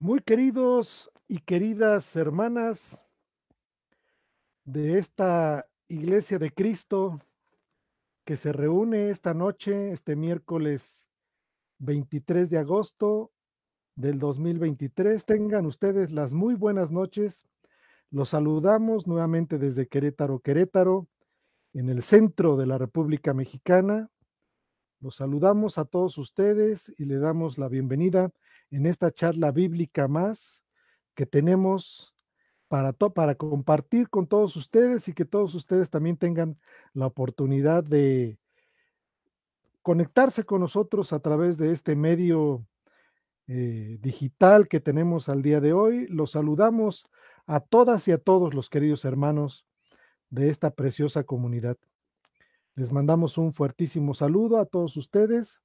Muy queridos y queridas hermanas de esta Iglesia de Cristo que se reúne esta noche, este miércoles 23 de agosto del 2023, tengan ustedes las muy buenas noches. Los saludamos nuevamente desde Querétaro, Querétaro, en el centro de la República Mexicana. Los saludamos a todos ustedes y le damos la bienvenida en esta charla bíblica más que tenemos para compartir con todos ustedes y que todos ustedes también tengan la oportunidad de conectarse con nosotros a través de este medio digital que tenemos al día de hoy. Los saludamos a todas y a todos los queridos hermanos de esta preciosa comunidad. Les mandamos un fuertísimo saludo a todos ustedes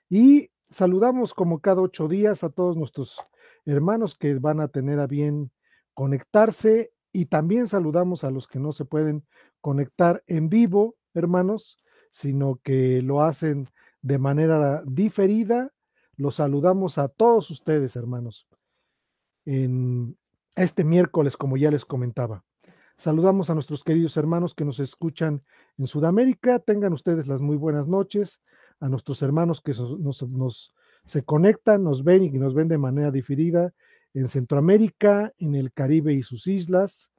y saludamos como cada 8 días a todos nuestros hermanos que van a tener a bien conectarse y también saludamos a los que no se pueden conectar en vivo, hermanos, sino que lo hacen de manera diferida. Los saludamos a todos ustedes, hermanos, en este miércoles, como ya les comentaba. Saludamos a nuestros queridos hermanos que nos escuchan en Sudamérica. Tengan ustedes las muy buenas noches. A nuestros hermanos que se conectan, nos ven y nos ven de manera diferida en Centroamérica, en el Caribe y sus islas,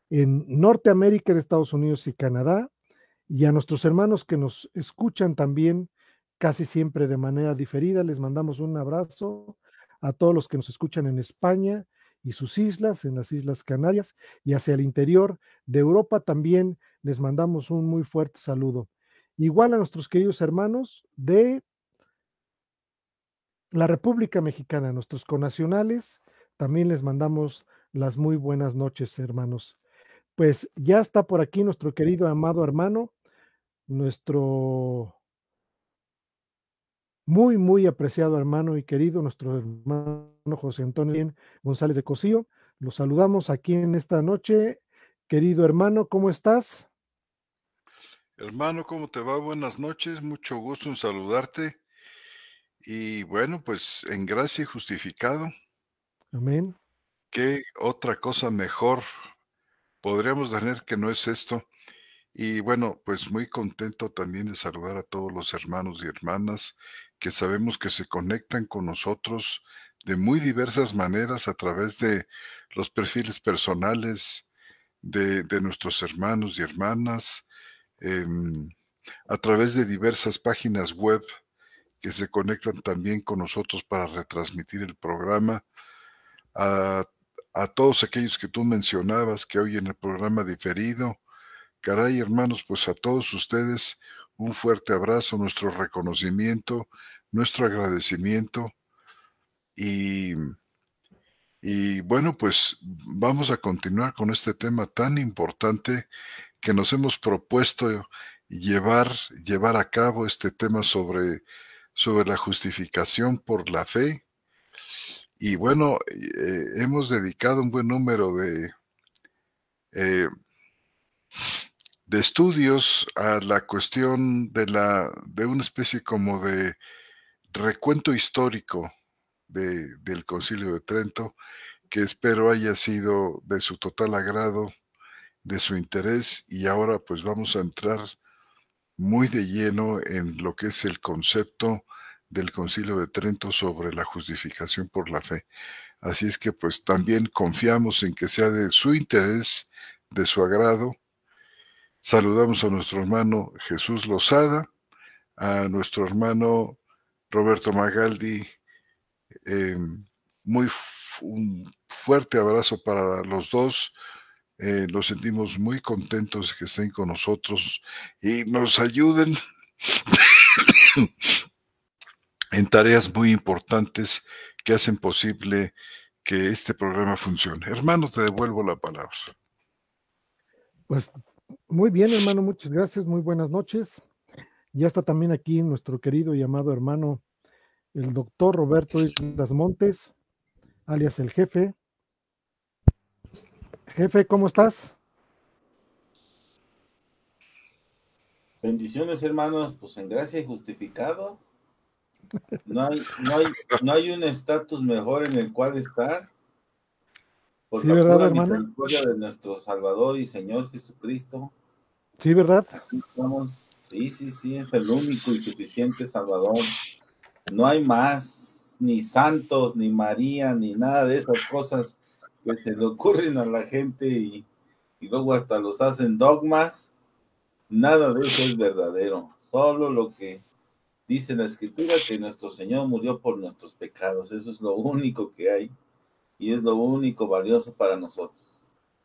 en Norteamérica, en Estados Unidos y Canadá, y a nuestros hermanos que nos escuchan también casi siempre de manera diferida. Les mandamos un abrazo a todos los que nos escuchan en España y sus islas, en las Islas Canarias, y hacia el interior de Europa también les mandamos un muy fuerte saludo. Igual a nuestros queridos hermanos de la República Mexicana, nuestros connacionales, también les mandamos las muy buenas noches, hermanos. Pues ya está por aquí nuestro querido amado hermano, nuestro muy, muy apreciado hermano y querido, nuestro hermano José Antonio González de Cosío. Los saludamos aquí en esta noche. Querido hermano, ¿cómo estás? Hermano, ¿cómo te va? Buenas noches, mucho gusto en saludarte. Y bueno, pues en gracia y justificado, Amén. ¿qué otra cosa mejor podríamos tener que no es esto? Y bueno, pues muy contento también de saludar a todos los hermanos y hermanas que sabemos que se conectan con nosotros de muy diversas maneras a través de los perfiles personales de nuestros hermanos y hermanas, em, a través de diversas páginas web que se conectan también con nosotros para retransmitir el programa, a, a todos aquellos que tú mencionabas que oyen el programa diferido. Caray, hermanos, pues a todos ustedes un fuerte abrazo, nuestro reconocimiento, nuestro agradecimiento y, y bueno, pues vamos a continuar con este tema tan importante que nos hemos propuesto llevar a cabo este tema sobre la justificación por la fe. Y bueno, hemos dedicado un buen número eh, de estudios a la cuestión de una especie como de recuento histórico del Concilio de Trento, que espero haya sido de su total agrado, de su interés, y ahora pues vamos a entrar muy de lleno en lo que es el concepto del Concilio de Trento sobre la justificación por la fe. Así es que pues también confiamos en que sea de su interés, de su agrado. Saludamos a nuestro hermano Jesús Lozada, a nuestro hermano Roberto Magaldi. eh, un fuerte abrazo para los dos. Los sentimos muy contentos de que estén con nosotros y nos ayuden en tareas muy importantes que hacen posible que este programa funcione. Hermano, te devuelvo la palabra. Pues muy bien, hermano, muchas gracias, muy buenas noches. Ya está también aquí nuestro querido y amado hermano, el doctor Roberto Islas Montes, alias el jefe. Jefe, ¿cómo estás? Bendiciones, hermanos, pues en gracia y justificado. No hay un estatus mejor en el cual estar, por Sí, la ¿verdad, pura hermano? misericordia de nuestro Salvador y Señor Jesucristo. Sí, ¿verdad? Aquí estamos. Sí, sí, sí, es el único y suficiente Salvador. No hay más, ni santos, ni María, ni nada de esas cosas que se le ocurren a la gente y luego hasta los hacen dogmas. Nada de eso es verdadero. Solo lo que dice la Escritura, que nuestro Señor murió por nuestros pecados. Eso es lo único que hay y es lo único valioso para nosotros.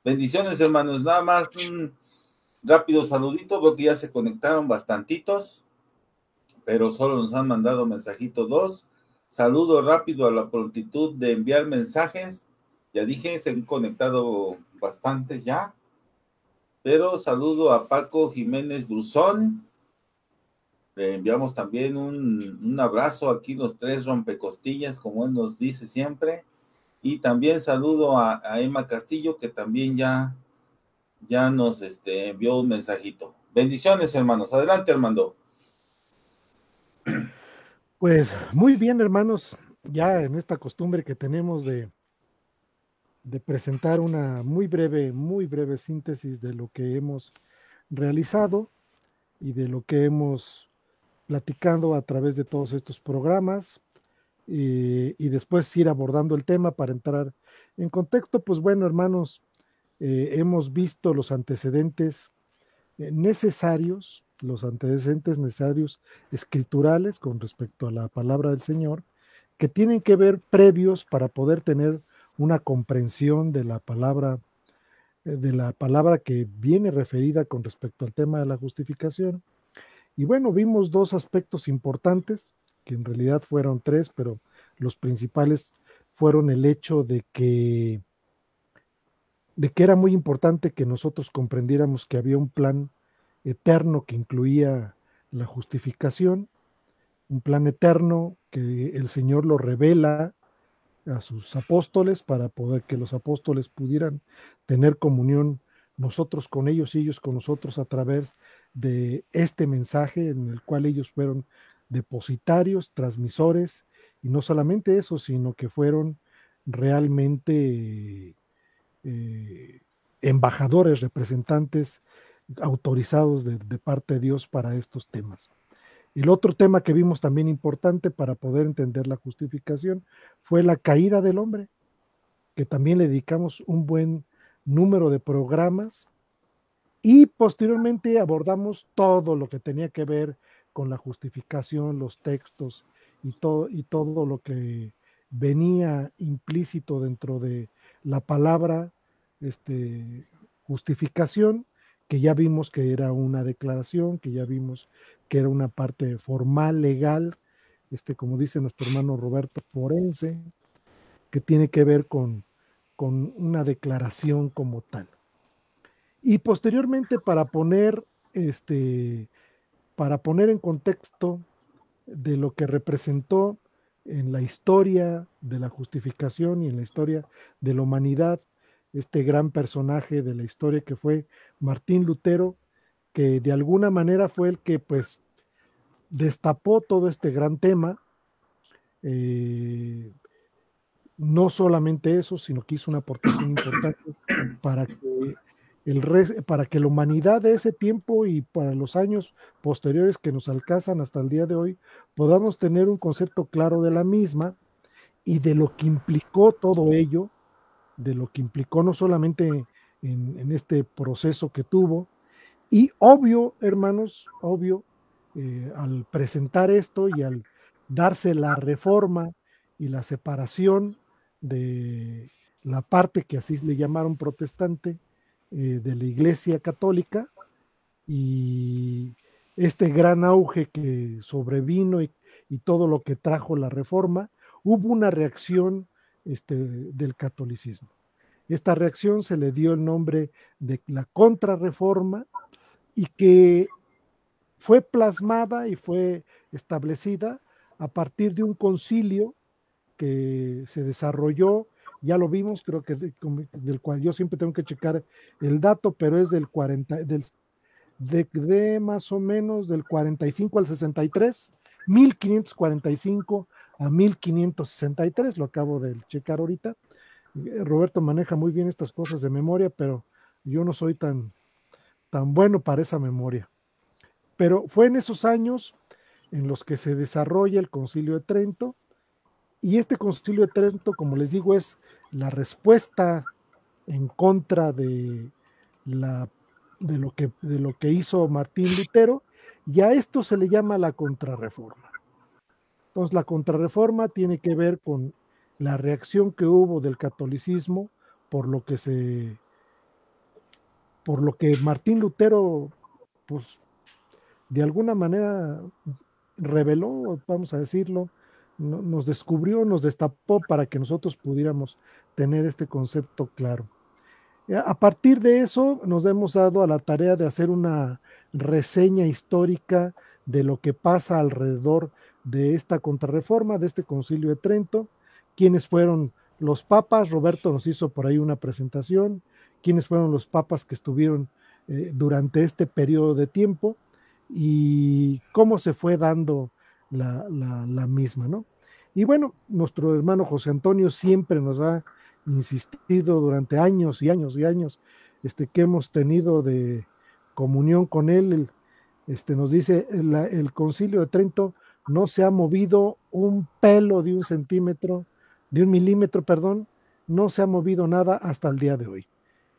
Bendiciones, hermanos. Nada más un rápido saludito, veo que ya se conectaron bastantitos, pero solo nos han mandado mensajitos dos. Saludo rápido a la prontitud de enviar mensajes. Ya dije, se han conectado bastantes ya, pero saludo a Paco Jiménez Bruzón. Le enviamos también un abrazo aquí los tres rompecostillas, como él nos dice siempre. Y también saludo a Emma Castillo, que también ya nos envió un mensajito. Bendiciones, hermanos. Adelante, Armando. Pues muy bien, hermanos, ya en esta costumbre que tenemos de presentar una muy breve síntesis de lo que hemos realizado y de lo que hemos platicado a través de todos estos programas y después ir abordando el tema para entrar en contexto. Pues bueno, hermanos, hemos visto los antecedentes necesarios escriturales con respecto a la palabra del Señor, que tienen que ver previos para poder tener una comprensión de la palabra que viene referida con respecto al tema de la justificación. Y bueno, vimos dos aspectos importantes, que en realidad fueron tres, pero los principales fueron el hecho de que era muy importante que nosotros comprendiéramos que había un plan eterno que incluía la justificación, un plan eterno que el Señor lo revela a sus apóstoles para poder que los apóstoles pudieran tener comunión nosotros con ellos y ellos con nosotros a través de este mensaje en el cual ellos fueron depositarios, transmisores, y no solamente eso, sino que fueron realmente embajadores, representantes autorizados de parte de Dios para estos temas. El otro tema que vimos también importante para poder entender la justificación fue la caída del hombre, que también le dedicamos un buen número de programas y posteriormente abordamos todo lo que tenía que ver con la justificación, los textos y todo lo que venía implícito dentro de la palabra justificación, que ya vimos que era una declaración, que ya vimos que era una parte formal, legal, como dice nuestro hermano Roberto, forense, que tiene que ver con una declaración como tal. Y posteriormente, para poner en contexto de lo que representó en la historia de la justificación y en la historia de la humanidad, este gran personaje de la historia que fue Martín Lutero, que de alguna manera fue el que pues destapó todo este gran tema. Eh, no solamente eso, sino que hizo una aportación importante para que para que la humanidad de ese tiempo y para los años posteriores que nos alcanzan hasta el día de hoy, podamos tener un concepto claro de la misma y de lo que implicó todo ello, de lo que implicó no solamente en este proceso que tuvo, y obvio, hermanos, obvio, al presentar esto y al darse la reforma y la separación de la parte que así le llamaron protestante de la Iglesia Católica y este gran auge que sobrevino y todo lo que trajo la reforma, hubo una reacción del catolicismo. Esta reacción se le dio el nombre de la contrarreforma y que fue plasmada y fue establecida a partir de un concilio que se desarrolló, ya lo vimos, creo que del cual yo siempre tengo que checar el dato, pero es del 40, de más o menos del 45 al 63, 1545 a 1563, lo acabo de checar ahorita. Roberto maneja muy bien estas cosas de memoria, pero yo no soy tan bueno para esa memoria. Pero fue en esos años en los que se desarrolla el Concilio de Trento, y este Concilio de Trento, como les digo, es la respuesta en contra de lo que hizo Martín Lutero, y a esto se le llama la Contrarreforma. Entonces, la Contrarreforma tiene que ver con la reacción que hubo del catolicismo por lo que Martín Lutero, pues, de alguna manera reveló, vamos a decirlo, nos descubrió, nos destapó para que nosotros pudiéramos tener este concepto claro. A partir de eso nos hemos dado a la tarea de hacer una reseña histórica de lo que pasa alrededor de esta contrarreforma, de este Concilio de Trento, quiénes fueron los papas. Roberto nos hizo por ahí una presentación, quiénes fueron los papas que estuvieron durante este periodo de tiempo y cómo se fue dando la misma, ¿no? Y bueno, nuestro hermano José Antonio siempre nos ha insistido durante años y años y años que hemos tenido de comunión con él. Nos dice, el Concilio de Trento no se ha movido un pelo de un centímetro, de un milímetro, perdón, no se ha movido nada hasta el día de hoy.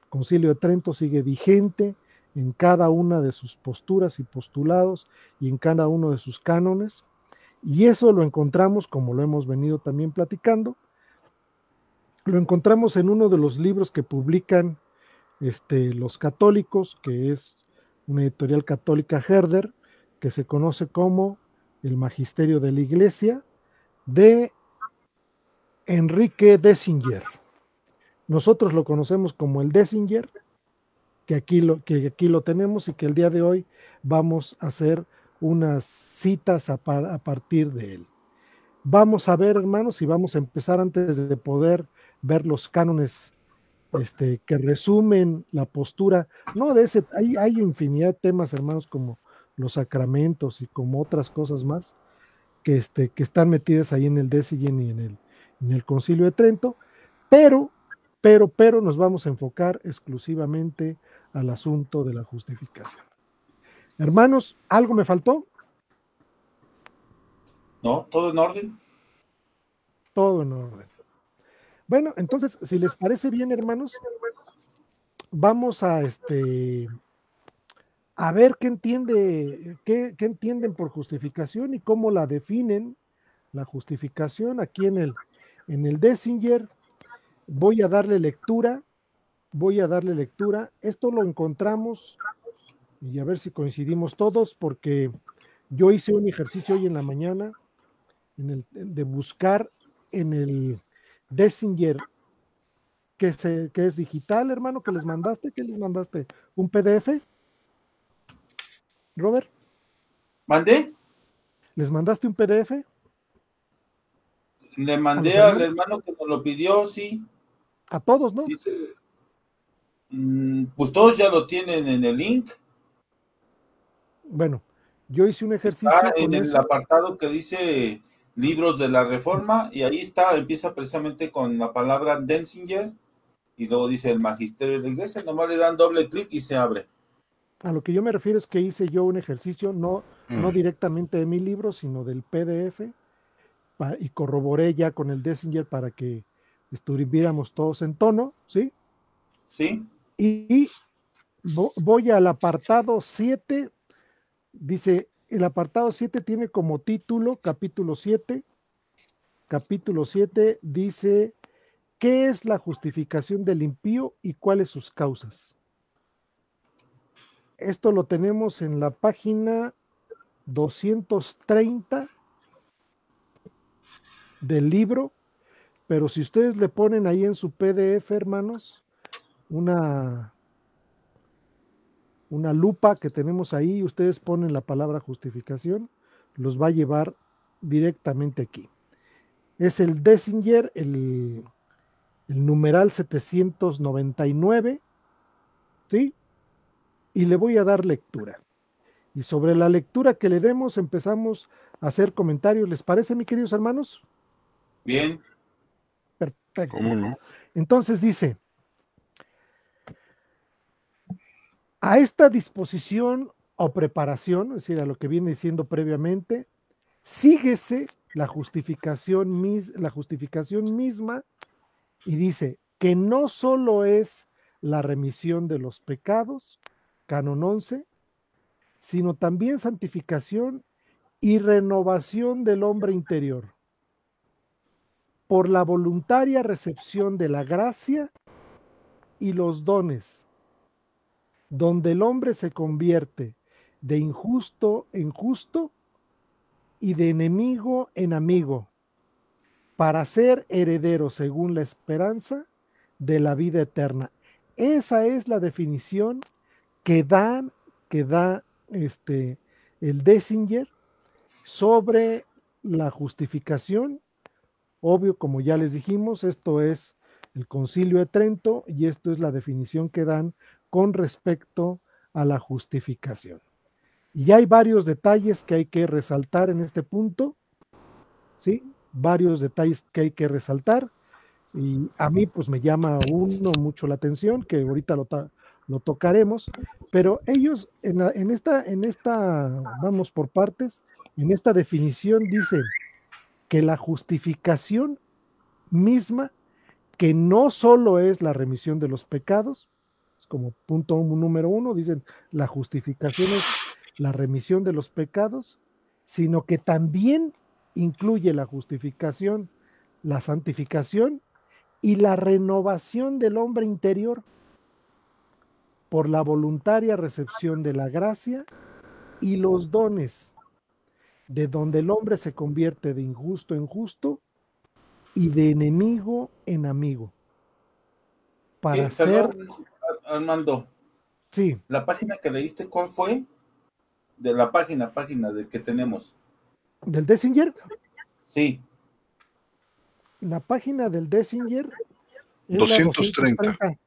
El Concilio de Trento sigue vigente en cada una de sus posturas y postulados y en cada uno de sus cánones, y eso lo encontramos, como lo hemos venido también platicando, lo encontramos en uno de los libros que publican los católicos, que es una editorial católica Herder, que se conoce como El Magisterio de la Iglesia, de Enrique Dessinger. Nosotros lo conocemos como el Dessinger, que aquí lo tenemos y que el día de hoy vamos a hacer unas citas a partir de él. Vamos a ver, hermanos, y vamos a empezar antes de poder ver los cánones que resumen la postura, no de ese, hay infinidad de temas, hermanos, como los sacramentos y como otras cosas más que están metidas ahí en el Dessigen y en el Concilio de Trento, pero nos vamos a enfocar exclusivamente al asunto de la justificación. Hermanos, ¿algo me faltó? No, todo en orden. Todo en orden. Bueno, entonces, si les parece bien, hermanos, vamos a ver qué entienden por justificación y cómo la definen la justificación aquí en el Dessinger. Voy a darle lectura. Esto lo encontramos, y a ver si coincidimos todos, porque yo hice un ejercicio hoy en la mañana de buscar en el Dessinger, que es digital, hermano, que les mandaste. ¿Qué les mandaste? ¿Un PDF? Robert. ¿Mandé? ¿Les mandaste un PDF? Le mandé al hermano que nos lo pidió, sí. A todos, ¿no? Sí. Pues todos ya lo tienen en el link. Bueno, yo hice un ejercicio. Está en el apartado que dice libros de la Reforma, y ahí está, empieza precisamente con la palabra Dessinger, y luego dice el Magisterio de la Iglesia. Nomás le dan doble clic y se abre. A lo que yo me refiero es que hice yo un ejercicio, no directamente de mi libro, sino del PDF, y corroboré ya con el Dessinger para que estuviéramos todos en tono, ¿sí? Sí. Y voy al apartado 7, dice, el apartado 7 tiene como título, capítulo 7 dice, ¿qué es la justificación del impío y cuáles sus causas? Esto lo tenemos en la página 230 del libro, pero si ustedes le ponen ahí en su PDF, hermanos, una lupa que tenemos ahí, ustedes ponen la palabra justificación, los va a llevar directamente aquí. Es el Dessinger, el numeral 799, ¿sí? Y le voy a dar lectura. Y sobre la lectura que le demos, empezamos a hacer comentarios. ¿Les parece, mis queridos hermanos? Bien. Perfecto. ¿Cómo no? Entonces dice, a esta disposición o preparación, es decir, a lo que viene diciendo previamente, síguese la justificación misma y dice que no solo es la remisión de los pecados, canon 11, sino también santificación y renovación del hombre interior, por la voluntaria recepción de la gracia y los dones, donde el hombre se convierte de injusto en justo y de enemigo en amigo, para ser heredero según la esperanza de la vida eterna. Esa es la definición que da el Dessinger sobre la justificación. Obvio, como ya les dijimos, esto es el Concilio de Trento y esto es la definición que dan con respecto a la justificación. Y hay varios detalles que hay que resaltar en este punto, ¿sí? Varios detalles que hay que resaltar. Y a mí pues me llama uno mucho la atención, que ahorita lo tocaremos, pero ellos en esta, vamos por partes, en esta definición dice que la justificación misma, que no solo es la remisión de los pecados, es como punto número 1, dicen la justificación es la remisión de los pecados, sino que también incluye la justificación, la santificación y la renovación del hombre interior por la voluntaria recepción de la gracia y los dones, de donde el hombre se convierte de injusto en justo y de enemigo en amigo. Para ser... Perdón, Armando, Sí, la página que leíste, ¿cuál fue? De la página del que tenemos. del Dessinger, Sí, la página del Dessinger es la 230. 230.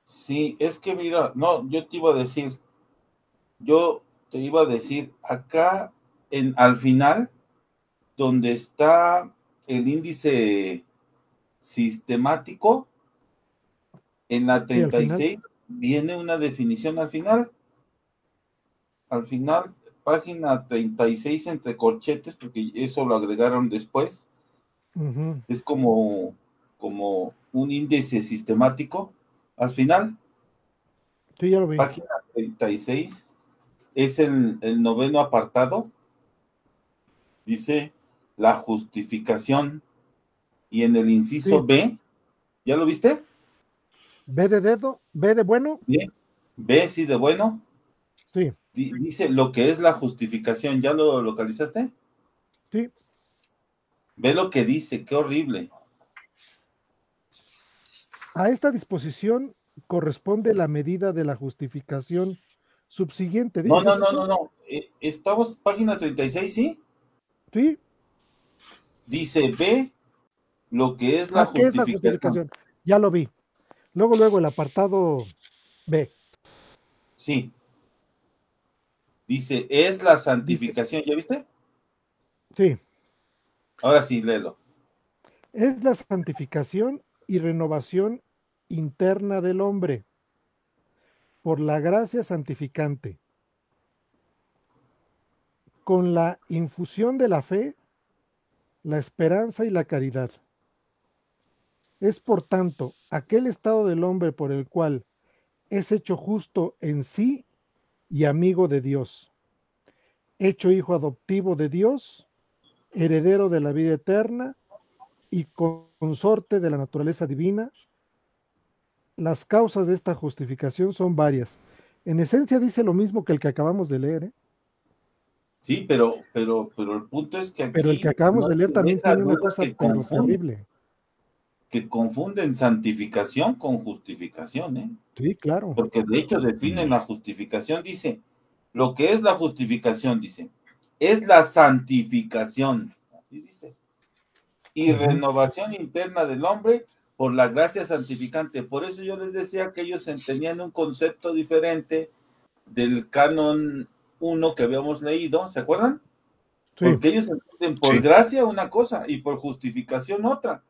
sí, es que mira, no, yo te iba a decir, acá al final, donde está el índice sistemático, en la Sí, al final. 36 viene una definición al final. Al final, página 36 entre corchetes, porque eso lo agregaron después. Uh-huh. Es como un índice sistemático. Al final, Sí, ya lo vi. página 36 es el noveno apartado. Dice la justificación. Y en el inciso Sí. B, ¿ya lo viste? B de dedo, B de bueno. Bien. B, sí, de bueno. Sí, Dice lo que es la justificación. ¿Ya lo localizaste? sí. Ve lo que dice, qué horrible. A esta disposición corresponde la medida de la justificación subsiguiente. No, ¿Dices no, no, eso? no, no. Estamos página 36, ¿sí? Sí. Dice B, lo que es la ¿Qué es la justificación. justificación? Ya lo vi. Luego el apartado B. Sí. Dice, es la Dice, santificación. ¿Ya viste? sí. Ahora sí, léelo. Es la santificación y renovación interna del hombre por la gracia santificante, con la infusión de la fe, la esperanza y la caridad. Es por tanto aquel estado del hombre por el cual es hecho justo en sí y amigo de Dios, hecho hijo adoptivo de Dios, heredero de la vida eterna y consorte de la naturaleza divina. Las causas de esta justificación son varias. En esencia dice lo mismo que el que acabamos de leer, ¿eh? Sí, pero el punto es que Pero el que aquí acabamos no de leer te también deja tiene una duda cosa pero terrible. que confunden santificación con justificación, ¿eh? Sí, claro. Porque de hecho definen la justificación, dice, lo que es la justificación, dice, es la santificación, así dice, y renovación interna del hombre por la gracia santificante. Por eso yo les decía que ellos tenían un concepto diferente del canon 1 que habíamos leído, ¿se acuerdan? Sí. Porque ellos entienden por gracia una cosa y por justificación otra.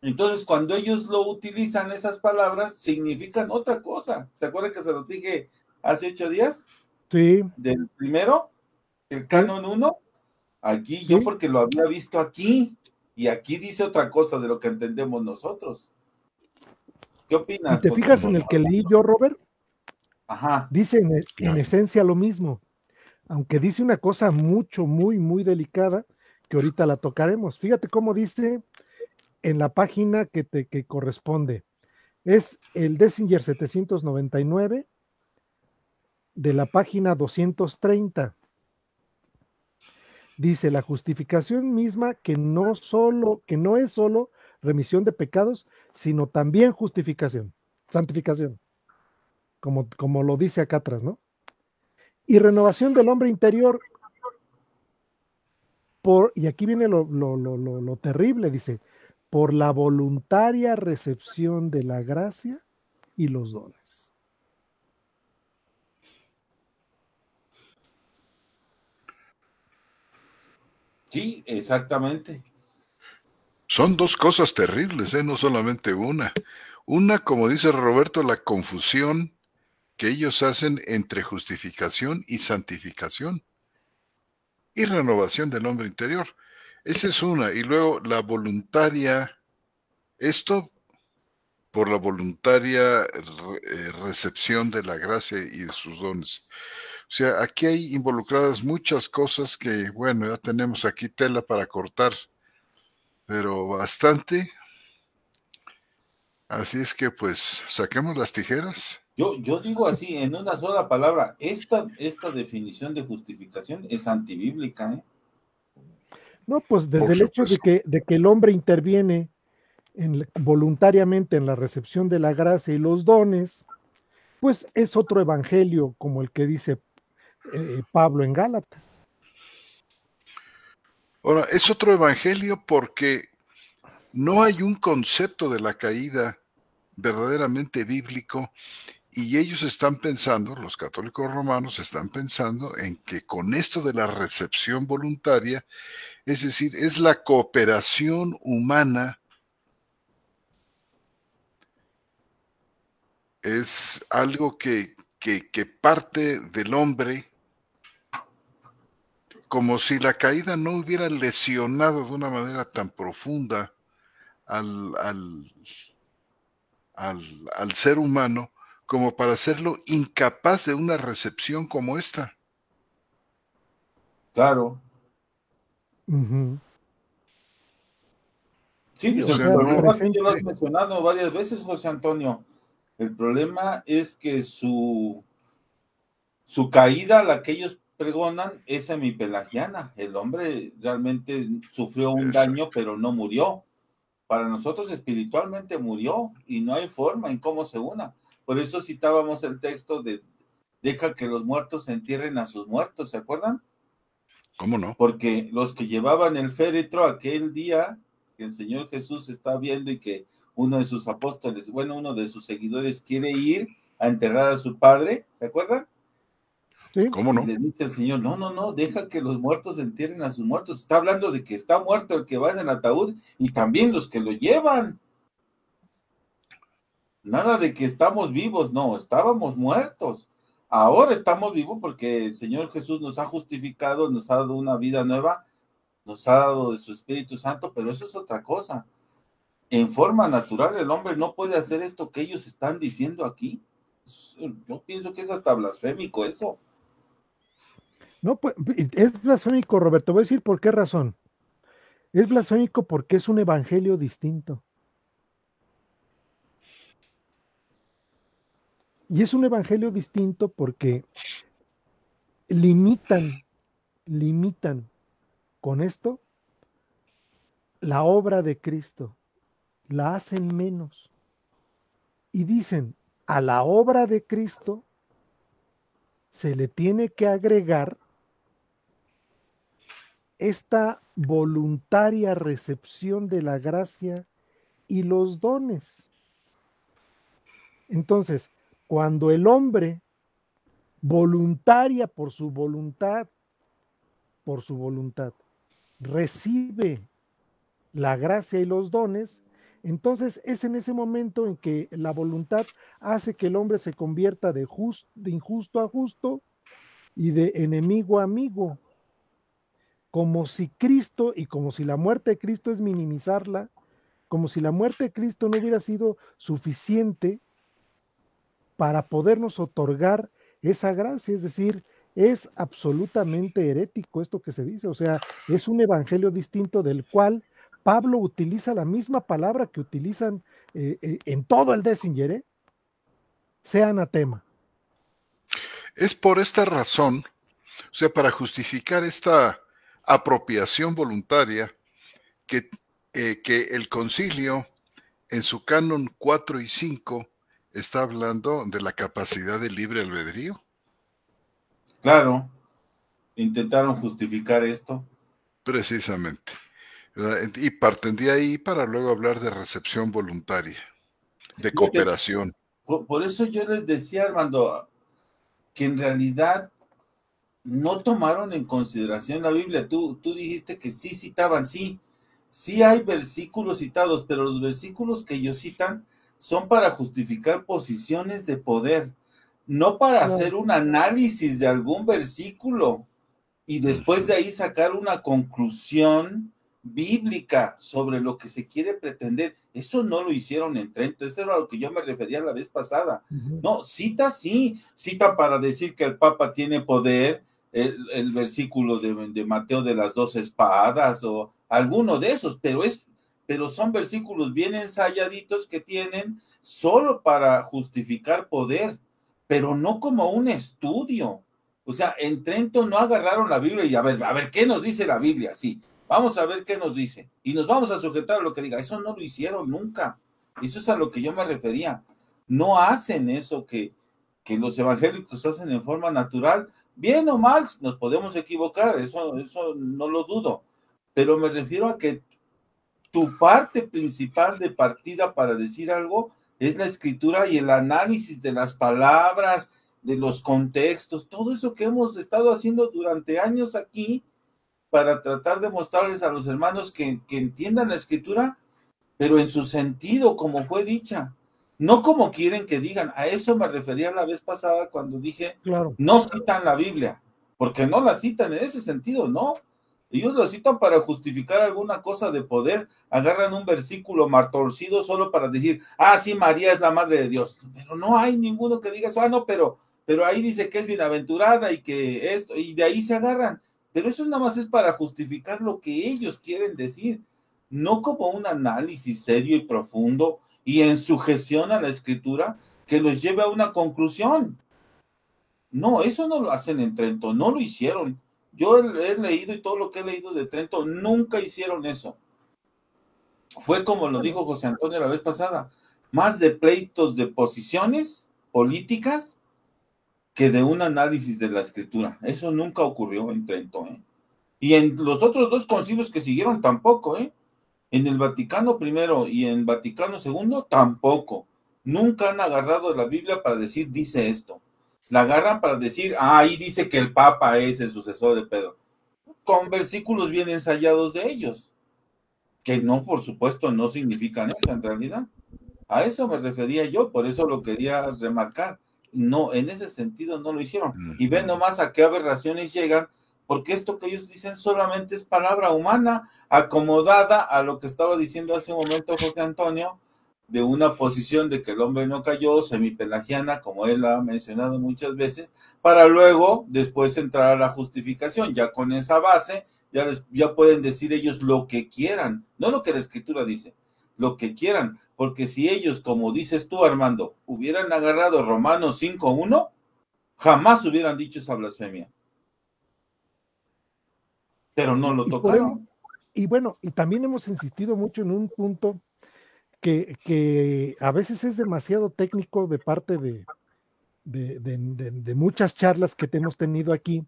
Entonces, cuando ellos lo utilizan, esas palabras significan otra cosa. ¿Se acuerdan que se los dije hace 8 días? Sí. Del primero, el canon 1. Aquí Sí. yo porque lo había visto aquí, y aquí dice otra cosa de lo que entendemos nosotros. ¿Qué opinas? ¿Y te fijas en el que leí yo, Robert? Ajá. Dice en esencia lo mismo, aunque dice una cosa muy delicada, que ahorita la tocaremos. Fíjate cómo dice en la página que corresponde. Es el Dessinger 799 de la página 230. Dice la justificación misma que no es solo remisión de pecados, sino también justificación, santificación, como lo dice acá atrás, ¿no? Y renovación del hombre interior y aquí viene lo terrible, dice, por la voluntaria recepción de la gracia y los dones. Sí, exactamente. Son dos cosas terribles, no solamente una. Una, como dice Roberto, la confusión que ellos hacen entre justificación y santificación y renovación del hombre interior. Esa es una. Y luego la voluntaria, esto por la voluntaria recepción de la gracia y de sus dones. O sea, aquí hay involucradas muchas cosas que, bueno, ya tenemos aquí tela para cortar, pero bastante. Así es que, pues, saquemos las tijeras. Yo digo así, en una sola palabra, esta definición de justificación es antibíblica, ¿eh? No, pues desde el hecho de que el hombre interviene voluntariamente en la recepción de la gracia y los dones, pues es otro evangelio como el que dice Pablo en Gálatas. Ahora, es otro evangelio porque no hay un concepto de la caída verdaderamente bíblico y ellos están pensando, los católicos romanos están pensando en que con esto de la recepción voluntaria, es decir, es la cooperación humana, es algo que parte del hombre, como si la caída no hubiera lesionado de una manera tan profunda al ser humano, como para hacerlo incapaz de una recepción como esta. Claro. Uh-huh. Sí, pues el problema que ya lo has mencionado varias veces, José Antonio. El problema es que su caída, la que ellos pregonan, es semipelagiana. El hombre realmente sufrió un daño, pero no murió. Para nosotros espiritualmente murió y no hay forma en cómo se una. Por eso citábamos el texto de deja que los muertos entierren a sus muertos, ¿se acuerdan? ¿Cómo no? Porque los que llevaban el féretro aquel día, que el Señor Jesús está viendo y que uno de sus apóstoles, bueno, uno de sus seguidores quiere ir a enterrar a su padre, ¿se acuerdan? ¿Sí? ¿Cómo no? Y le dice el Señor, no, deja que los muertos entierren a sus muertos. Está hablando de que está muerto el que va en el ataúd y también los que lo llevan. Nada de que estamos vivos, no, estábamos muertos. Ahora estamos vivos porque el Señor Jesús nos ha justificado, nos ha dado una vida nueva, nos ha dado de su Espíritu Santo, pero eso es otra cosa. En forma natural el hombre no puede hacer esto que ellos están diciendo aquí. Yo pienso que es hasta blasfémico eso. No, pues es blasfémico, Roberto. Voy a decir por qué razón. Es blasfémico porque es un evangelio distinto. Y es un evangelio distinto porque limitan con esto la obra de Cristo. La hacen menos. Y dicen, a la obra de Cristo se le tiene que agregar esta voluntaria recepción de la gracia y los dones. Entonces, cuando el hombre voluntaria por su voluntad, recibe la gracia y los dones, entonces es en ese momento en que la voluntad hace que el hombre se convierta de injusto a justo y de enemigo a amigo, como si Cristo y como si la muerte de Cristo es minimizarla, como si la muerte de Cristo no hubiera sido suficiente para podernos otorgar esa gracia, es decir, es absolutamente herético esto que se dice, o sea, es un evangelio distinto del cual Pablo utiliza la misma palabra que utilizan en todo el Dessinger, sea anatema. Es por esta razón, o sea, para justificar esta apropiación voluntaria, que el concilio en su canon 4 y 5 está hablando de la capacidad de libre albedrío. Claro, intentaron justificar esto. Precisamente. Y parten de ahí para luego hablar de recepción voluntaria, de cooperación. Por eso yo les decía, Armando, que en realidad no tomaron en consideración la Biblia. Tú dijiste que sí citaban, sí hay versículos citados, pero los versículos que ellos citan son para justificar posiciones de poder, no para hacer un análisis de algún versículo y después de ahí sacar una conclusión bíblica sobre lo que se quiere pretender. Eso no lo hicieron en Trento, eso era a lo que yo me refería la vez pasada. No, cita para decir que el Papa tiene poder, el versículo de Mateo de las 2 espadas o alguno de esos, pero son versículos bien ensayaditos que tienen solo para justificar poder, pero no como un estudio. O sea, en Trento no agarraron la Biblia y a ver, ¿qué nos dice la Biblia? Sí, vamos a ver qué nos dice. Y nos vamos a sujetar a lo que diga. Eso no lo hicieron nunca. Eso es a lo que yo me refería. No hacen eso que los evangélicos hacen en forma natural. Bien o mal, nos podemos equivocar, eso no lo dudo. Pero me refiero a que tu parte principal de partida para decir algo es la escritura y el análisis de las palabras, de los contextos, todo eso que hemos estado haciendo durante años aquí para tratar de mostrarles a los hermanos que entiendan la escritura, pero en su sentido, como fue dicha, no como quieren que digan. A eso me refería la vez pasada cuando dije, claro, no citan la Biblia, porque no la citan en ese sentido, no. Ellos lo citan para justificar alguna cosa de poder, agarran un versículo martorcido solo para decir, sí, María es la madre de Dios, pero no hay ninguno que diga eso, no, pero ahí dice que es bienaventurada y que esto, y de ahí se agarran, pero eso nada más es para justificar lo que ellos quieren decir, no como un análisis serio y profundo y en sujeción a la escritura que los lleve a una conclusión. No, eso no lo hacen en Trento, no lo hicieron. Yo he leído y todo lo que he leído de Trento, nunca hicieron eso. Fue como lo dijo José Antonio la vez pasada, más de pleitos de posiciones políticas que de un análisis de la escritura. Eso nunca ocurrió en Trento, ¿eh? Y en los otros dos concilios que siguieron tampoco, ¿eh? En el Vaticano I y en Vaticano II tampoco. Nunca han agarrado la Biblia para decir, dice esto. La agarran para decir, ahí dice que el Papa es el sucesor de Pedro. Con versículos bien ensayados de ellos. Que no, por supuesto, no significan eso en realidad. A eso me refería yo, por eso lo quería remarcar. No, en ese sentido no lo hicieron. Y ven nomás a qué aberraciones llegan, porque esto que ellos dicen solamente es palabra humana, acomodada a lo que estaba diciendo hace un momento José Antonio, de una posición de que el hombre no cayó, semipelagiana, como él ha mencionado muchas veces, para luego, después entrar a la justificación. Ya con esa base, ya pueden decir ellos lo que quieran, no lo que la Escritura dice, lo que quieran. Porque si ellos, como dices tú, Armando, hubieran agarrado Romanos 5:1, jamás hubieran dicho esa blasfemia. Pero no lo tocaron. Y bueno, y también hemos insistido mucho en un punto que a veces es demasiado técnico de parte de muchas charlas que hemos tenido aquí,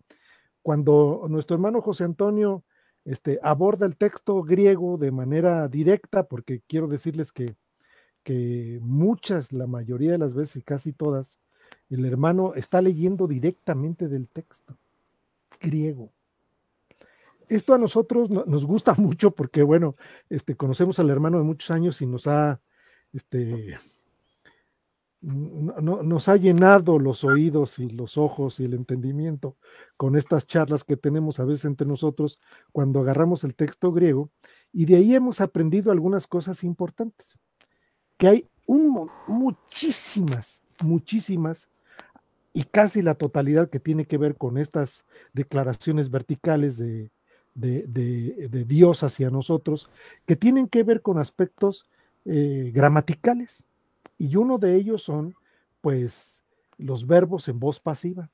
cuando nuestro hermano José Antonio aborda el texto griego de manera directa, porque quiero decirles que muchas, la mayoría de las veces y casi todas, el hermano está leyendo directamente del texto griego. Esto a nosotros nos gusta mucho porque, bueno, conocemos al hermano de muchos años y nos ha, nos ha llenado los oídos y los ojos y el entendimiento con estas charlas que tenemos a veces entre nosotros cuando agarramos el texto griego, y de ahí hemos aprendido algunas cosas importantes, que hay muchísimas, y casi la totalidad que tiene que ver con estas declaraciones verticales de Dios hacia nosotros, que tienen que ver con aspectos gramaticales, y uno de ellos son, pues, los verbos en voz pasiva.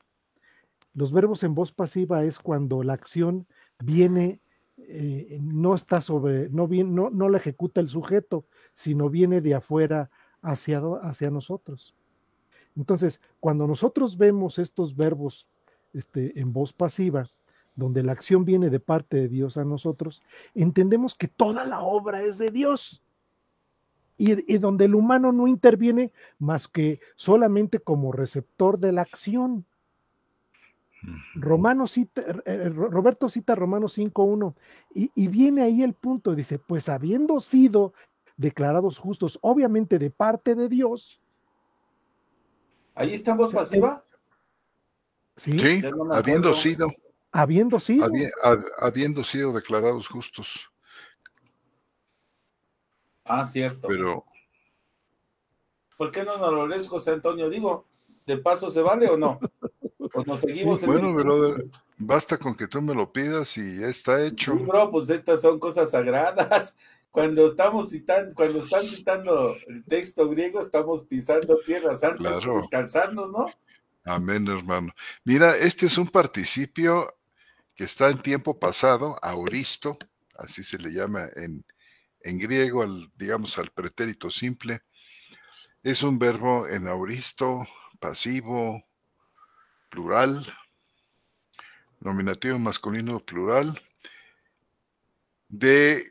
Los verbos en voz pasiva es cuando la acción viene, no está sobre, no la ejecuta el sujeto, sino viene de afuera hacia nosotros. Entonces, cuando nosotros vemos estos verbos en voz pasiva, donde la acción viene de parte de Dios a nosotros, entendemos que toda la obra es de Dios. Y donde el humano no interviene más que solamente como receptor de la acción. Roberto cita Romanos 5:1 y viene ahí el punto, dice, pues habiendo sido declarados justos, obviamente de parte de Dios. ¿Ahí está en voz pasiva? Sí, no habiendo sido declarados justos. Ah, cierto. Pero, ¿por qué no nos lo lees, José Antonio? Digo, ¿de paso se vale o no? Pues nos seguimos. Bueno, brother, basta con que tú me lo pidas y ya está hecho. Sí, bro, pues estas son cosas sagradas. Cuando están citando el texto griego, estamos pisando tierra santa, claro, y calzarnos, ¿no? Amén, hermano. Mira, este es un participio que está en tiempo pasado, aoristo, así se le llama en griego, digamos al pretérito simple. Es un verbo en aoristo, pasivo, plural, nominativo masculino plural, del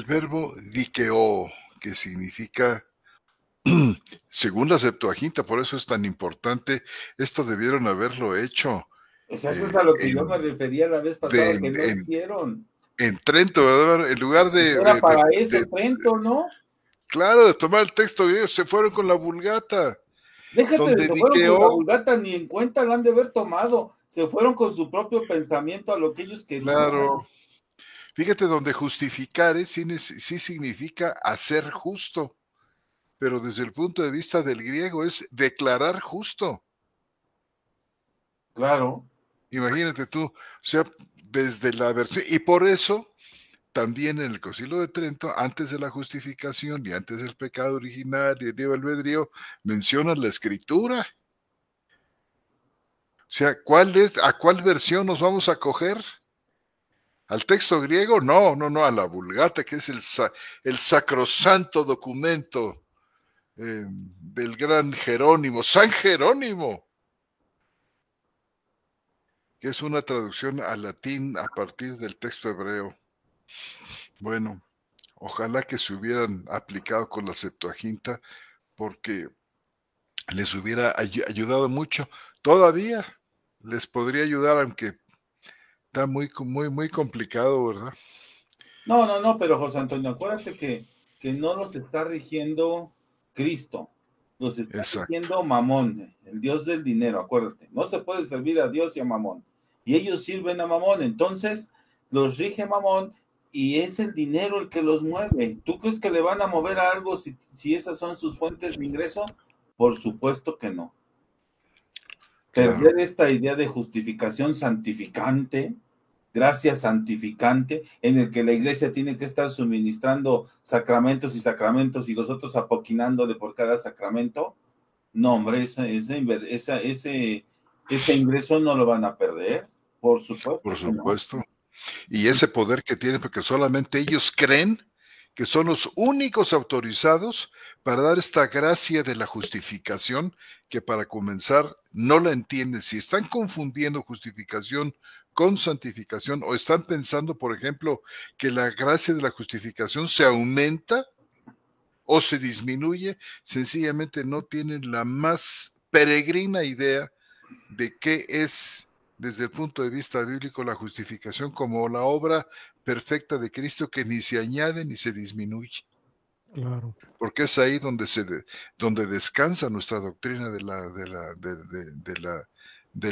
verbo dikeo, que significa, según la Septuaginta, por eso es tan importante, esto debieron haberlo hecho. Pues eso es a lo que yo me refería la vez pasada, que no hicieron. En Trento, ¿verdad? En lugar de... Era para eso Trento, ¿no? Claro, de tomar el texto griego, se fueron con la Vulgata. Déjate de que se fueron con la Vulgata, ni en cuenta la han de haber tomado. Se fueron con su propio pensamiento a lo que ellos querían. Claro. Fíjate, donde justificar sí significa hacer justo, pero desde el punto de vista del griego es declarar justo. Claro. Imagínate tú, o sea, desde la versión, y por eso también en el Concilio de Trento, antes de la justificación y antes del pecado original y el libre albedrío, mencionan la Escritura. O sea, ¿a cuál versión nos vamos a acoger? ¿Al texto griego? No, a la Vulgata, que es el sacrosanto documento del gran Jerónimo, San Jerónimo, que es una traducción al latín a partir del texto hebreo. Bueno, ojalá que se hubieran aplicado con la Septuaginta, porque les hubiera ayudado mucho. Todavía les podría ayudar, aunque está muy complicado, ¿verdad? No, pero José Antonio, acuérdate que no los está rigiendo Cristo, los está rigiendo Mamón, el Dios del dinero, acuérdate. No se puede servir a Dios y a Mamón. Y ellos sirven a Mamón, entonces los rige Mamón y es el dinero el que los mueve. ¿Tú crees que le van a mover a algo si esas son sus fuentes de ingreso? Por supuesto que no. Claro. Perder esta idea de justificación santificante, gracia santificante, en el que la iglesia tiene que estar suministrando sacramentos y los otros apoquinándole por cada sacramento. No, hombre, ese ingreso no lo van a perder, por supuesto. Por supuesto. No. Y ese poder que tienen, porque solamente ellos creen que son los únicos autorizados para dar esta gracia de la justificación, que para comenzar no la entienden. Si están confundiendo justificación con santificación, o están pensando, por ejemplo, que la gracia de la justificación se aumenta o se disminuye, sencillamente no tienen la más peregrina idea de qué es, desde el punto de vista bíblico, la justificación como la obra perfecta de Cristo que ni se añade ni se disminuye. Claro. Porque es ahí donde donde descansa nuestra doctrina de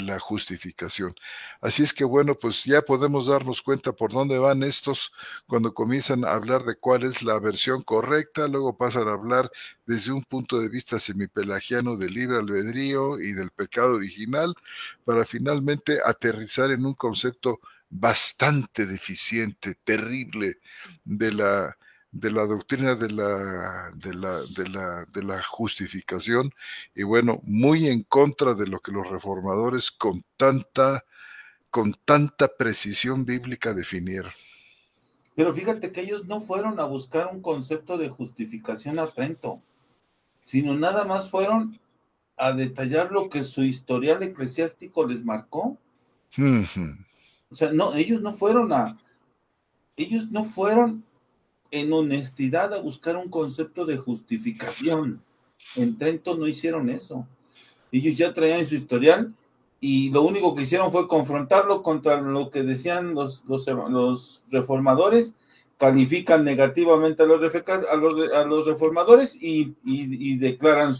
la justificación. Así es que bueno, pues ya podemos darnos cuenta por dónde van estos cuando comienzan a hablar de cuál es la versión correcta, luego pasan a hablar desde un punto de vista semipelagiano del libre albedrío y del pecado original, para finalmente aterrizar en un concepto bastante deficiente, terrible, de la doctrina de la justificación, y bueno, muy en contra de lo que los reformadores con tanta precisión bíblica definieron. Pero fíjate que ellos no fueron a buscar un concepto de justificación a Trento, sino nada más fueron a detallar lo que su historial eclesiástico les marcó. O sea, no, ellos no fueron en honestidad a buscar un concepto de justificación. En Trento no hicieron eso. Ellos ya traían su historial y lo único que hicieron fue confrontarlo contra lo que decían los reformadores, califican negativamente a los reformadores y declaran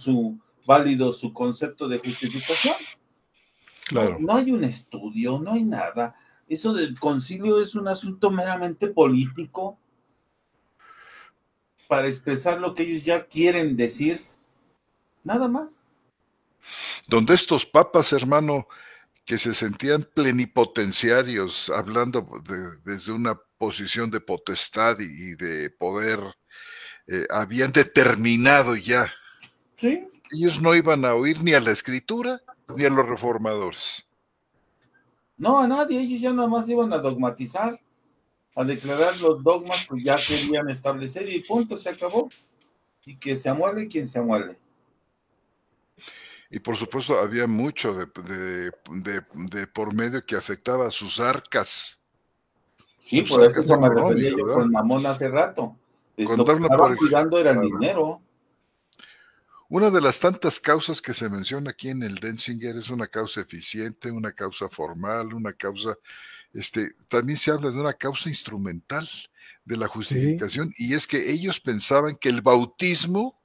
válido su concepto de justificación. Claro. No hay un estudio, no hay nada. Eso del concilio es un asunto meramente político para expresar lo que ellos ya quieren decir, nada más. Donde estos papas, hermano, que se sentían plenipotenciarios, hablando desde una posición de potestad y de poder, habían determinado ya. Sí. Ellos no iban a oír ni a la Escritura ni a los reformadores. No, a nadie, ellos ya nada más iban a dogmatizar, a declarar los dogmas que ya querían establecer y punto, se acabó. Y que se amuele quien se amuele. Y por supuesto había mucho de por medio que afectaba a sus arcas. Sí, por eso me refería yo con Mamón hace rato. Lo que estaban cuidando era el dinero. Una de las tantas causas que se menciona aquí en el Denzinger es una causa eficiente, una causa formal, una causa, también se habla de una causa instrumental de la justificación, y es que ellos pensaban que el bautismo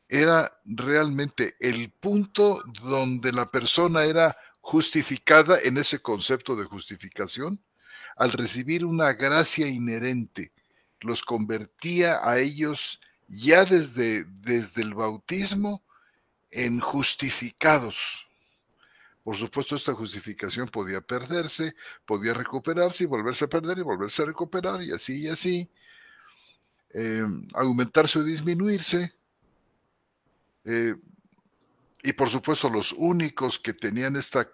era realmente el punto donde la persona era justificada en ese concepto de justificación, al recibir una gracia inherente, los convertía a ellos ya desde el bautismo en justificados. Por supuesto, esta justificación podía perderse, podía recuperarse y volverse a perder y volverse a recuperar y así, aumentarse o disminuirse. Y por supuesto, los únicos que tenían esta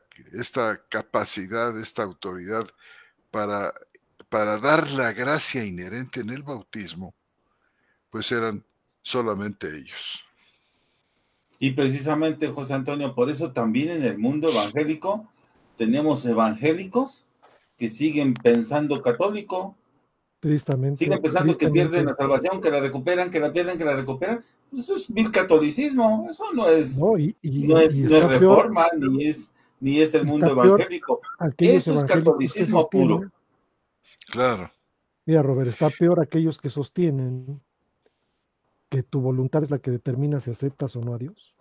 capacidad, esta autoridad para dar la gracia inherente en el bautismo, pues eran solamente ellos. Y precisamente, José Antonio, por eso también en el mundo evangélico tenemos evangélicos que siguen pensando católico. Tristemente. Siguen pensando que pierden la salvación, que la recuperan, que la pierden, que la recuperan. Eso es vil catolicismo. Eso no es, no es reforma, ni es el mundo evangélico. Eso es catolicismo puro. Claro. Mira, Robert, está peor aquellos que sostienen que tu voluntad es la que determina si aceptas o no a Dios.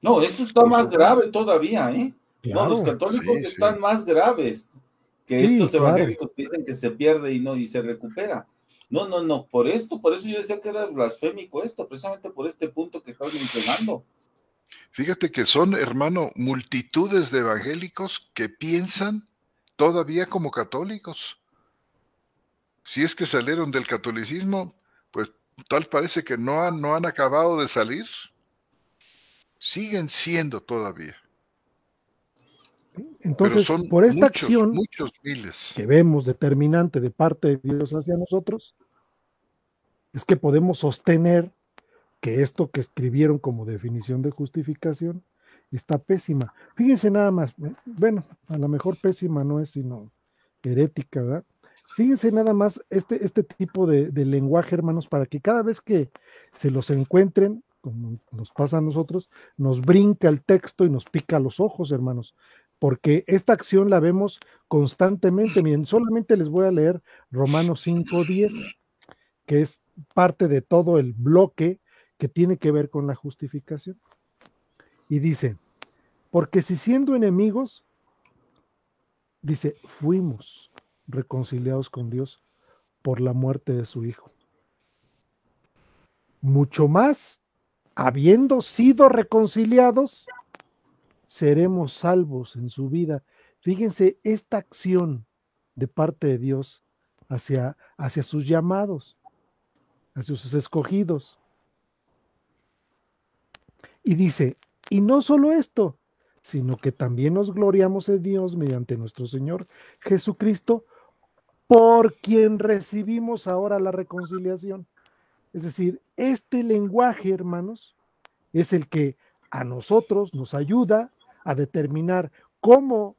No, eso está más grave todavía, ¿eh? Claro, no, los católicos están más graves que estos evangélicos que dicen que se pierde y se recupera. No, por eso yo decía que era blasfémico esto, precisamente por este punto que estás mencionando. Fíjate que son, hermano, multitudes de evangélicos que piensan todavía como católicos. Si es que salieron del catolicismo, pues tal parece que no han acabado de salir. Siguen siendo todavía. Entonces, por esta acción muchos miles que vemos determinante de parte de Dios hacia nosotros, es que podemos sostener que esto que escribieron como definición de justificación está pésima. Fíjense nada más, bueno, a lo mejor pésima no es sino herética, ¿verdad? Fíjense nada más este tipo de lenguaje, hermanos, para que cada vez que se los encuentren, como nos pasa a nosotros, nos brinca el texto y nos pica los ojos, hermanos, porque esta acción la vemos constantemente. Miren, solamente les voy a leer Romanos 5:10, que es parte de todo el bloque que tiene que ver con la justificación. Y dice, porque si siendo enemigos, dice, fuimos reconciliados con Dios por la muerte de su Hijo. Mucho más, habiendo sido reconciliados, seremos salvos en su vida. Fíjense esta acción de parte de Dios hacia sus llamados, hacia sus escogidos. Y dice, y no solo esto, sino que también nos gloriamos en Dios mediante nuestro Señor Jesucristo, por quien recibimos ahora la reconciliación. Es decir, este lenguaje, hermanos, es el que a nosotros nos ayuda a determinar cómo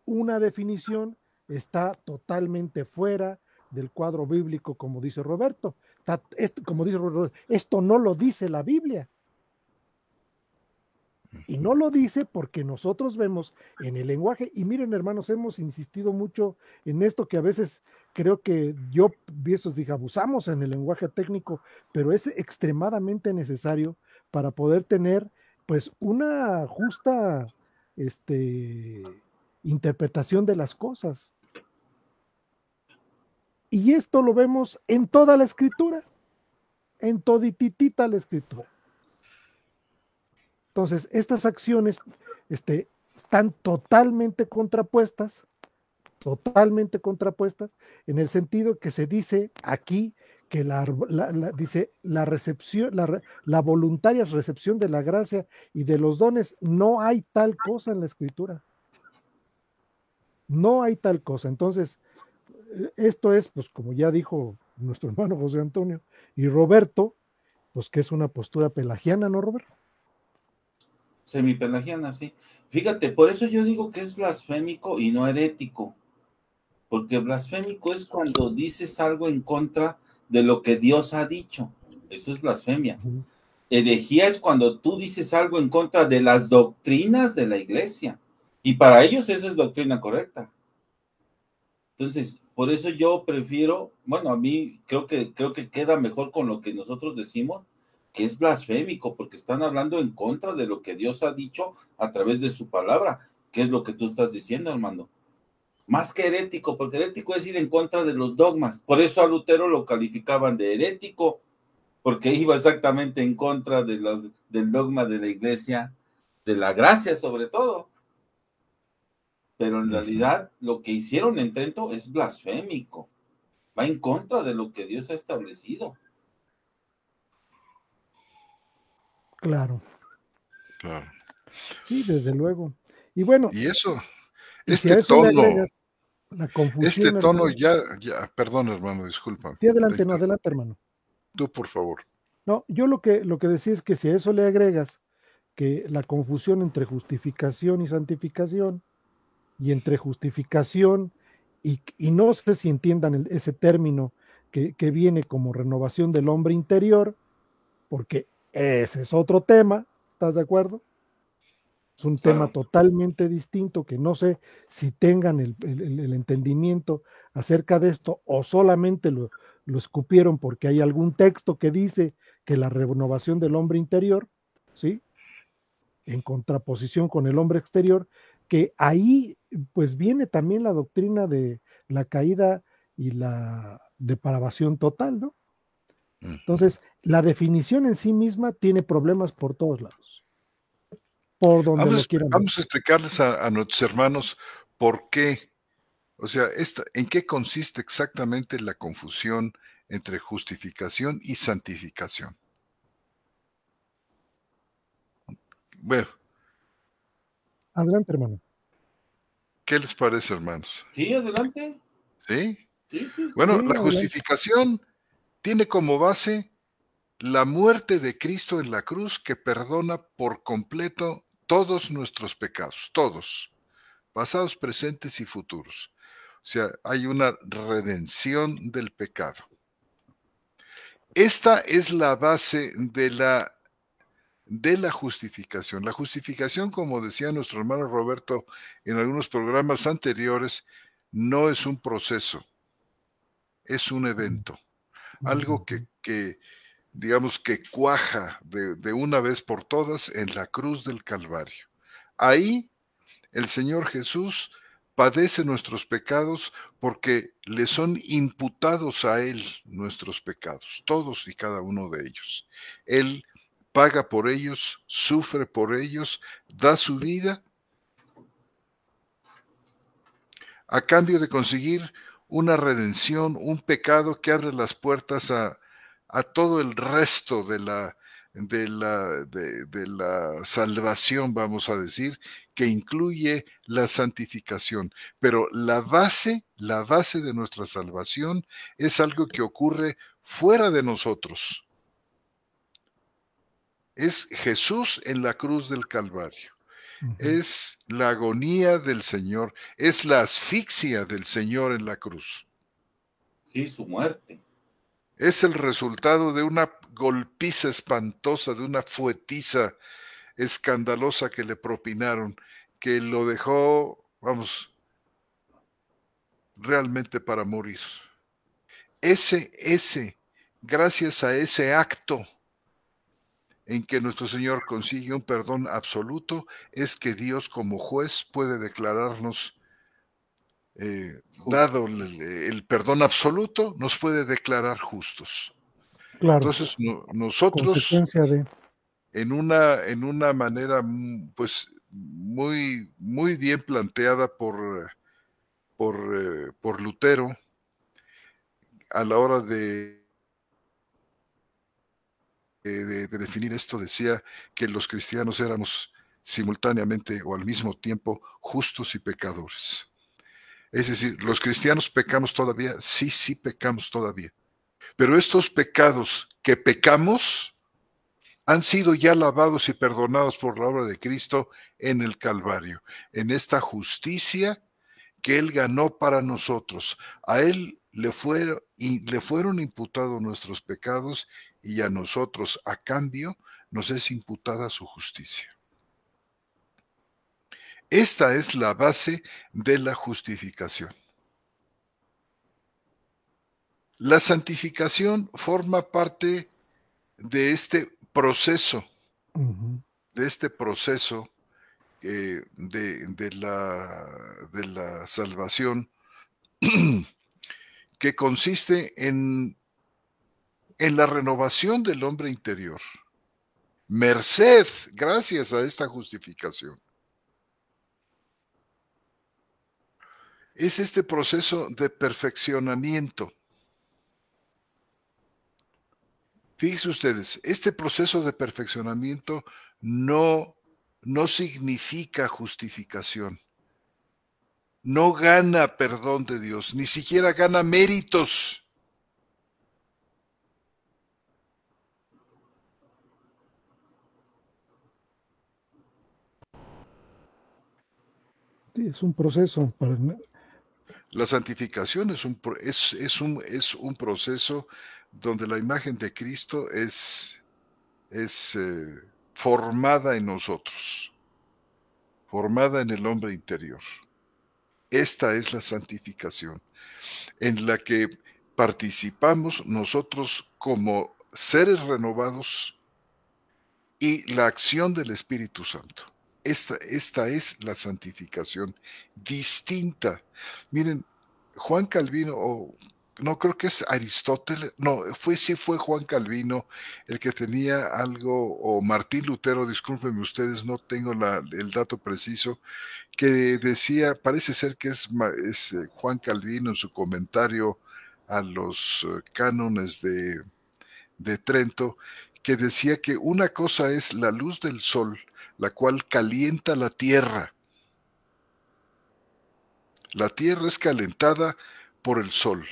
una definición está totalmente fuera del cuadro bíblico, como dice Roberto. Como dice Roberto, esto no lo dice la Biblia. Y no lo dice porque nosotros vemos en el lenguaje, y miren, hermanos, hemos insistido mucho en esto, que a veces creo que yo, dije, abusamos en el lenguaje técnico, pero es extremadamente necesario para poder tener pues una justa interpretación de las cosas. Y esto lo vemos en toda la escritura, en todititita la escritura. Entonces, estas acciones están totalmente contrapuestas, en el sentido que se dice aquí que dice la recepción, la voluntaria recepción de la gracia y de los dones. No hay tal cosa en la escritura. No hay tal cosa. Entonces, esto es, pues, como ya dijo nuestro hermano José Antonio y Roberto, pues que es una postura pelagiana, ¿no, Roberto? Semipelagiana, sí. Fíjate, por eso yo digo que es blasfémico y no herético, porque blasfémico es cuando dices algo en contra de lo que Dios ha dicho. Eso es blasfemia. Herejía es cuando tú dices algo en contra de las doctrinas de la iglesia, y para ellos esa es doctrina correcta. Entonces, por eso yo prefiero, bueno, a mí creo que queda mejor con lo que nosotros decimos, que es blasfémico, porque están hablando en contra de lo que Dios ha dicho a través de su palabra, que es lo que tú estás diciendo, hermano. Más que herético, porque herético es ir en contra de los dogmas. Por eso a Lutero lo calificaban de herético, porque iba exactamente en contra del dogma de la iglesia, de la gracia sobre todo. Pero en realidad lo que hicieron en Trento es blasfémico. Va en contra de lo que Dios ha establecido. Claro. Claro. Sí, desde luego. Y bueno, y eso, y si a eso tono, le agregas la confusión, tono, hermano, perdón, hermano, disculpa. Sí, adelante, no, adelante, hermano. Tú, por favor. No, yo lo que decía es que si a eso le agregas que la confusión entre justificación y santificación, y entre justificación y no sé si entiendan ese término que viene como renovación del hombre interior, porque ese es otro tema, ¿estás de acuerdo? Es un tema totalmente distinto, que no sé si tengan el entendimiento acerca de esto, o solamente lo escupieron porque hay algún texto que dice que la renovación del hombre interior, ¿sí?, en contraposición con el hombre exterior, que ahí pues viene también la doctrina de la caída y la depravación total, ¿no? Entonces, la definición en sí misma tiene problemas por todos lados, por donde lo quieran ver. Vamos a explicarles a nuestros hermanos por qué, o sea, en qué consiste exactamente la confusión entre justificación y santificación. Bueno. Adelante, hermano. ¿Qué les parece, hermanos? Sí, adelante. ¿Sí? Sí. Bueno, sí, la justificación tiene como base la muerte de Cristo en la cruz, que perdona por completo todos nuestros pecados, todos, pasados, presentes y futuros. O sea, hay una redención del pecado. Esta es la base de la de la justificación. La justificación, como decía nuestro hermano Roberto en algunos programas anteriores, no es un proceso, es un evento, algo que digamos que cuaja de una vez por todas en la cruz del Calvario. Ahí el Señor Jesús padece nuestros pecados porque le son imputados a Él nuestros pecados, todos y cada uno de ellos. Él paga por ellos, sufre por ellos, da su vida a cambio de conseguir una redención, un pecado que abre las puertas a todo el resto de la salvación, vamos a decir, que incluye la santificación. Pero la base de nuestra salvación es algo que ocurre fuera de nosotros. Es Jesús en la cruz del Calvario. Es la agonía del Señor, es la asfixia del Señor en la cruz. Sí, su muerte. Es el resultado de una golpiza espantosa, de una fuetiza escandalosa que le propinaron, que lo dejó, vamos, realmente para morir. Gracias a ese acto en que nuestro Señor consigue un perdón absoluto, es que Dios como juez puede declararnos, dado el perdón absoluto, nos puede declarar justos. Claro. Entonces nosotros, en una manera pues muy, muy bien planteada por Lutero, a la hora de definir esto, decía que los cristianos éramos simultáneamente o al mismo tiempo justos y pecadores. Es decir, los cristianos pecamos todavía, sí pecamos todavía. Pero estos pecados que pecamos han sido ya lavados y perdonados por la obra de Cristo en el Calvario, en esta justicia que Él ganó para nosotros. A Él le fueron imputados nuestros pecados y a nosotros, a cambio, nos es imputada su justicia. Esta es la base de la justificación. La santificación forma parte de este proceso, de la salvación, que consiste en la renovación del hombre interior, merced, gracias a esta justificación. Es este proceso de perfeccionamiento. Fíjense ustedes, este proceso de perfeccionamiento no significa justificación. No gana perdón de Dios, ni siquiera gana méritos. Sí, es un proceso. La santificación es un proceso donde la imagen de Cristo es formada en nosotros, formada en el hombre interior. Esta es la santificación, en la que participamos nosotros como seres renovados y la acción del Espíritu Santo. Esta es la santificación distinta. Miren, Juan Calvino, no creo que es Aristóteles, no, sí fue Juan Calvino el que tenía algo, o Martín Lutero, discúlpenme ustedes, no tengo el dato preciso, que decía, parece ser que es Juan Calvino en su comentario a los cánones de Trento, que decía que una cosa es la luz del sol, la cual calienta la tierra. La tierra es calentada por el sol.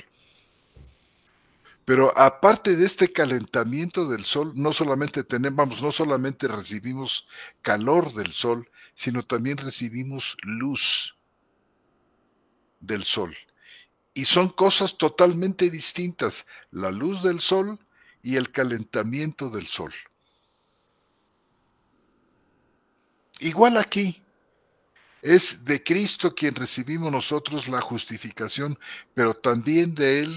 Pero aparte de este calentamiento del sol, no solamente recibimos calor del sol, sino también recibimos luz del sol. Y son cosas totalmente distintas, la luz del sol y el calentamiento del sol. Igual aquí, es de Cristo quien recibimos nosotros la justificación, pero también de Él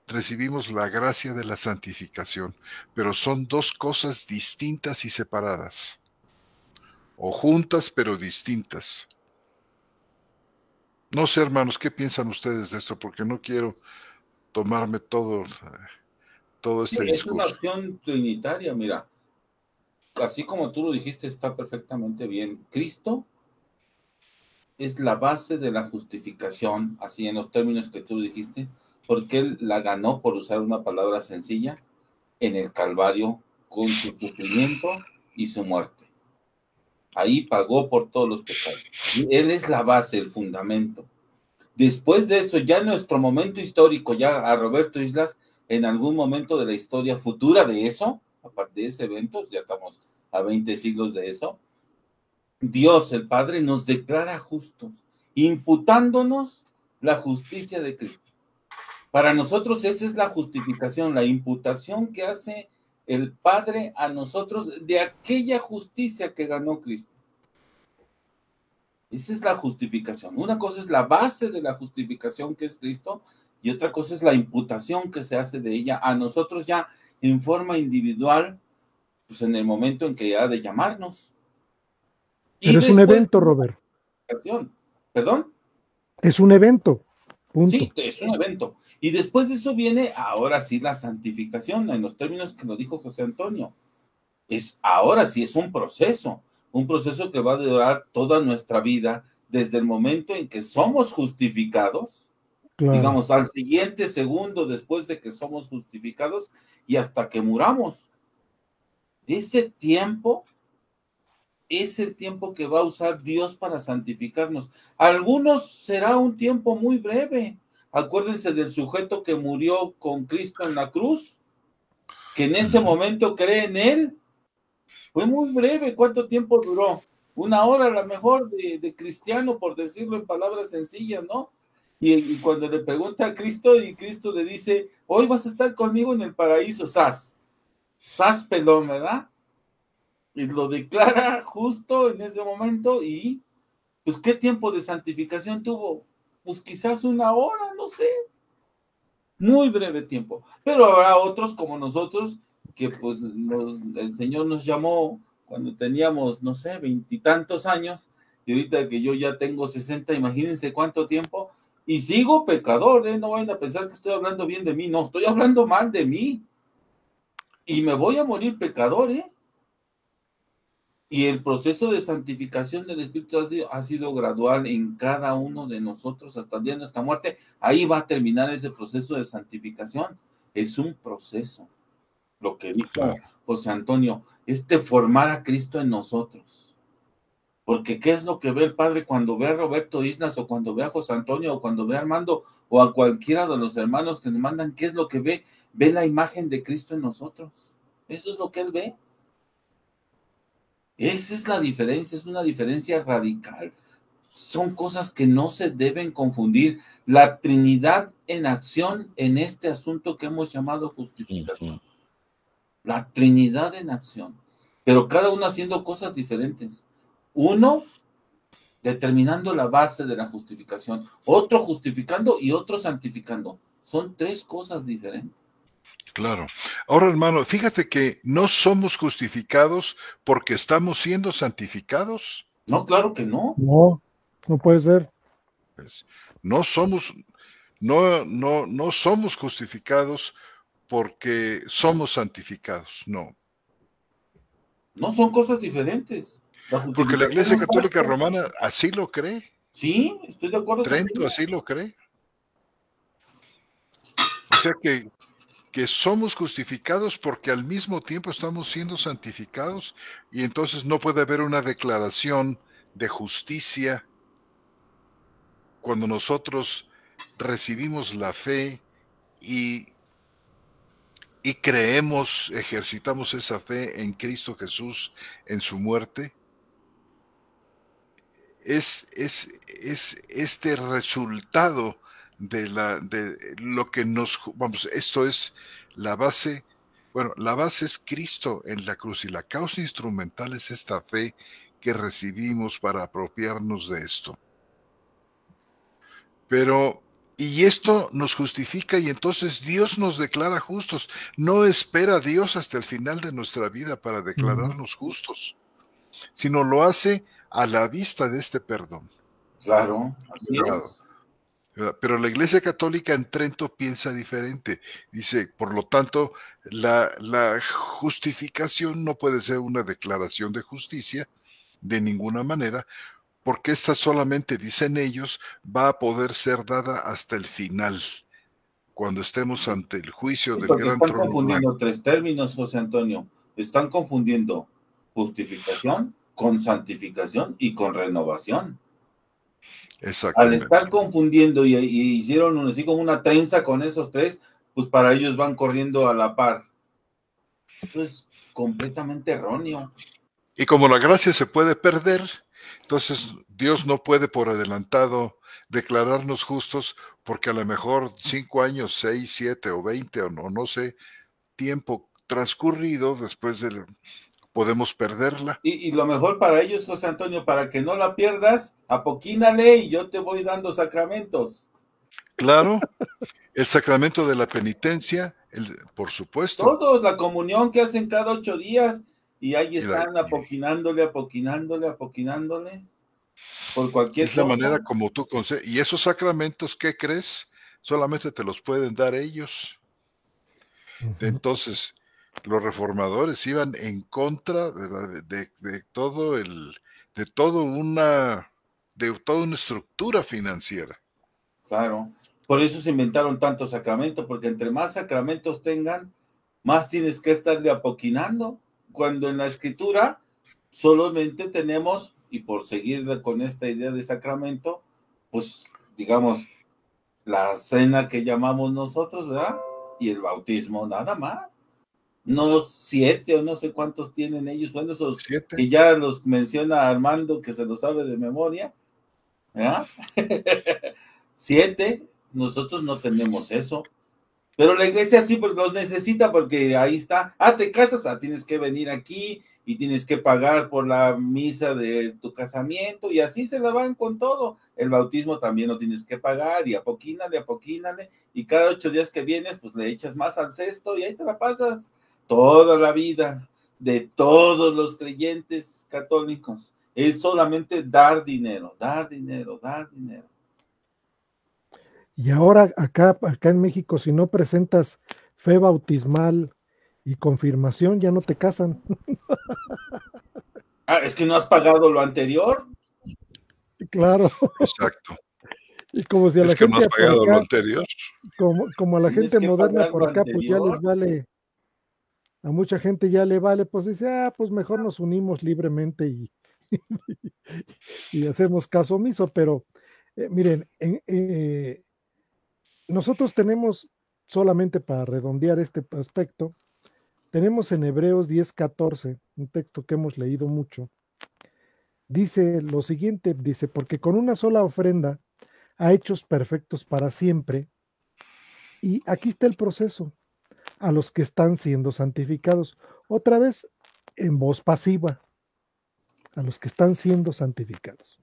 recibimos la gracia de la santificación. Pero son dos cosas distintas y separadas, o juntas pero distintas. No sé, hermanos, ¿qué piensan ustedes de esto? Porque no quiero tomarme todo Sí, este es una discurso. acción trinitaria, mira. Así como tú lo dijiste, está perfectamente bien. Cristo es la base de la justificación, así en los términos que tú dijiste, porque Él la ganó, por usar una palabra sencilla, en el Calvario con su sufrimiento y su muerte. Ahí pagó por todos los pecados. Él es la base, el fundamento. Después de eso, ya en nuestro momento histórico, ya a Roberto Islas, en algún momento de la historia futura de eso, aparte de ese evento, ya estamos a 20 siglos de eso, Dios el Padre nos declara justos, imputándonos la justicia de Cristo. Para nosotros esa es la justificación, la imputación que hace el Padre a nosotros de aquella justicia que ganó Cristo. Esa es la justificación. Una cosa es la base de la justificación que es Cristo y otra cosa es la imputación que se hace de ella a nosotros ya en forma individual, pues en el momento en que ha de llamarnos. Y Pero es un después evento, Robert. ¿Perdón? Es un evento. Punto. Sí, es un evento. Y después de eso viene ahora sí la santificación, en los términos que lo dijo José Antonio. Ahora sí es un proceso que va a durar toda nuestra vida, desde el momento en que somos justificados, Claro. digamos, al siguiente segundo después de que somos justificados y hasta que muramos. Ese tiempo es el tiempo que va a usar Dios para santificarnos. Algunos será un tiempo muy breve. Acuérdense del sujeto que murió con Cristo en la cruz, que en ese momento cree en Él. Fue muy breve. ¿Cuánto tiempo duró? Una hora a lo mejor de cristiano, por decirlo en palabras sencillas, ¿no? Y cuando le pregunta a Cristo y Cristo le dice, hoy vas a estar conmigo en el paraíso, sas pelón, ¿verdad? Y lo declara justo en ese momento y pues ¿qué tiempo de santificación tuvo? Pues quizás una hora, no sé, muy breve tiempo. Pero habrá otros como nosotros que pues el Señor nos llamó cuando teníamos, no sé, 20 y tantos años, y ahorita que yo ya tengo 60, imagínense cuánto tiempo, y sigo pecador, no vayan a pensar que estoy hablando bien de mí, no, estoy hablando mal de mí, y me voy a morir pecador, Y el proceso de santificación del Espíritu ha sido gradual en cada uno de nosotros hasta el día de nuestra muerte. Ahí va a terminar ese proceso de santificación. Es un proceso. Lo que dijo José Antonio, es de formar a Cristo en nosotros. Porque ¿qué es lo que ve el Padre cuando ve a Roberto Islas o cuando ve a José Antonio o cuando ve a Armando o a cualquiera de los hermanos que nos mandan? ¿Qué es lo que ve? Ve la imagen de Cristo en nosotros. Eso es lo que él ve. Esa es la diferencia, es una diferencia radical. Son cosas que no se deben confundir. La Trinidad en acción en este asunto que hemos llamado justificación. La Trinidad en acción. Pero cada uno haciendo cosas diferentes. Uno determinando la base de la justificación, otro justificando y otro santificando. Son tres cosas diferentes. Claro. Ahora, hermano, fíjate que no somos justificados porque estamos siendo santificados. No, claro que no. No, no puede ser. Pues, no somos justificados porque somos santificados, no. No son cosas diferentes. La Porque la justificación Iglesia es Católica básica. Romana así lo cree. Sí, estoy de acuerdo Trento contigo. así lo cree. O sea que somos justificados porque al mismo tiempo estamos siendo santificados y entonces no puede haber una declaración de justicia cuando nosotros recibimos la fe y creemos, ejercitamos esa fe en Cristo Jesús, en su muerte. Es este resultado de lo que esto es la base. Bueno, la base es Cristo en la cruz y la causa instrumental es esta fe que recibimos para apropiarnos de esto. Pero, y esto nos justifica y entonces Dios nos declara justos. No espera a Dios hasta el final de nuestra vida para declararnos justos, sino lo hace a la vista de este perdón. Claro, así es. Pero la Iglesia Católica en Trento piensa diferente. Dice, por lo tanto, la justificación no puede ser una declaración de justicia de ninguna manera, porque esta solamente, dicen ellos, va a poder ser dada hasta el final, cuando estemos ante el juicio Sí, del porque gran están trono blanco. confundiendo tres términos, José Antonio. Están confundiendo justificación con santificación y con renovación. Al Exactamente. estar confundiendo y hicieron así como una trenza con esos tres, pues para ellos van corriendo a la par. Eso es completamente erróneo. Y como la gracia se puede perder, entonces Dios no puede por adelantado declararnos justos, porque a lo mejor 5 años, 6, 7 o 20 o no sé, tiempo transcurrido después podemos perderla. Y lo mejor para ellos, José Antonio, para que no la pierdas, apoquínale y yo te voy dando sacramentos. Claro, el sacramento de la penitencia, por supuesto. Todos, la comunión que hacen cada 8 días, y ahí están Y apoquinándole, por cualquier es la cosa. manera como tú concedes. Y esos sacramentos, ¿qué crees? Solamente te los pueden dar ellos. Entonces, los reformadores iban en contra, ¿verdad?, de toda una estructura financiera. Claro, por eso se inventaron tantos sacramentos, porque entre más sacramentos tengan, más tienes que estarle apoquinando, cuando en la escritura solamente tenemos, y por seguir con esta idea de sacramento, pues digamos, la cena que llamamos nosotros, ¿verdad? Y el bautismo, nada más. No 7 o no sé cuántos tienen ellos, bueno, esos 7. que ya los menciona Armando, que se lo sabe de memoria, ¿verdad? 7, nosotros no tenemos eso. Pero la iglesia sí pues los necesita, porque ahí está, te casas, tienes que venir aquí y tienes que pagar por la misa de tu casamiento, y así se la van con todo. El bautismo también lo tienes que pagar, y apoquínale, y cada 8 días que vienes, pues le echas más al cesto y ahí te la pasas toda la vida de todos los creyentes católicos. Es solamente dar dinero, dar dinero, dar dinero. Y ahora acá en México, si no presentas fe bautismal y confirmación, ya no te casan. Es que no has pagado lo anterior. Claro. Exacto. Y como si a la Es que no gente has por pagado lo acá, anterior. como a la Tienes gente que moderna pagar por lo acá, pues ya les anterior. vale, a mucha gente ya le vale, pues dice, pues mejor nos unimos libremente y hacemos caso omiso. Pero miren, nosotros tenemos, solamente para redondear este aspecto, tenemos en Hebreos 10:14, un texto que hemos leído mucho. Dice lo siguiente, dice, porque con una sola ofrenda ha hechos perfectos para siempre. Y aquí está el proceso, a los que están siendo santificados. Otra vez en voz pasiva, a los que están siendo santificados.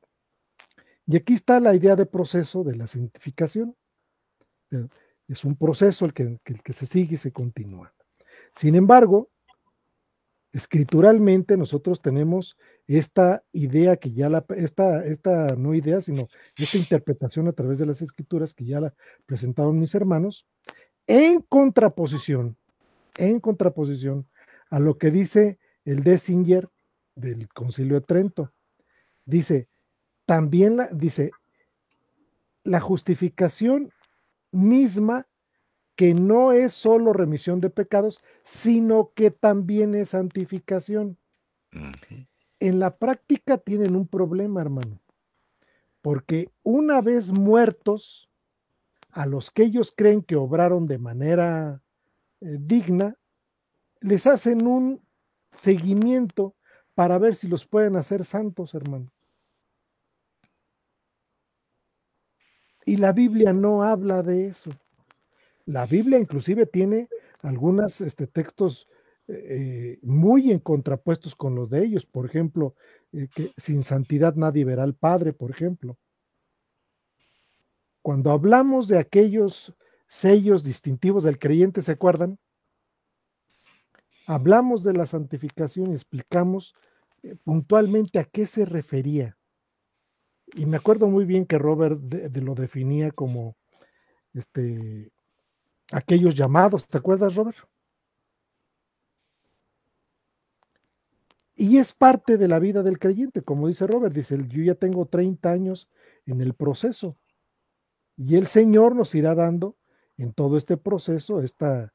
Y aquí está la idea de proceso de la santificación. Es un proceso el que se sigue y se continúa. Sin embargo, escrituralmente nosotros tenemos esta idea que ya esta no idea, sino esta interpretación a través de las escrituras que ya la presentaron mis hermanos, en contraposición a lo que dice el Dessinger del Concilio de Trento. Dice, también dice, la justificación misma, que no es solo remisión de pecados, sino que también es santificación. En la práctica tienen un problema, hermano, porque una vez muertos, a los que ellos creen que obraron de manera digna, les hacen un seguimiento para ver si los pueden hacer santos, hermano. Y la Biblia no habla de eso. La Biblia inclusive tiene algunos textos muy en contrapuestos con los de ellos. Por ejemplo, que sin santidad nadie verá al Padre, por ejemplo. Cuando hablamos de aquellos sellos distintivos del creyente, ¿se acuerdan? Hablamos de la santificación y explicamos puntualmente a qué se refería. Y me acuerdo muy bien que Robert lo definía como aquellos llamados. ¿Te acuerdas, Robert? Y es parte de la vida del creyente, como dice Robert, dice, yo ya tengo 30 años en el proceso y el Señor nos irá dando en todo este proceso esta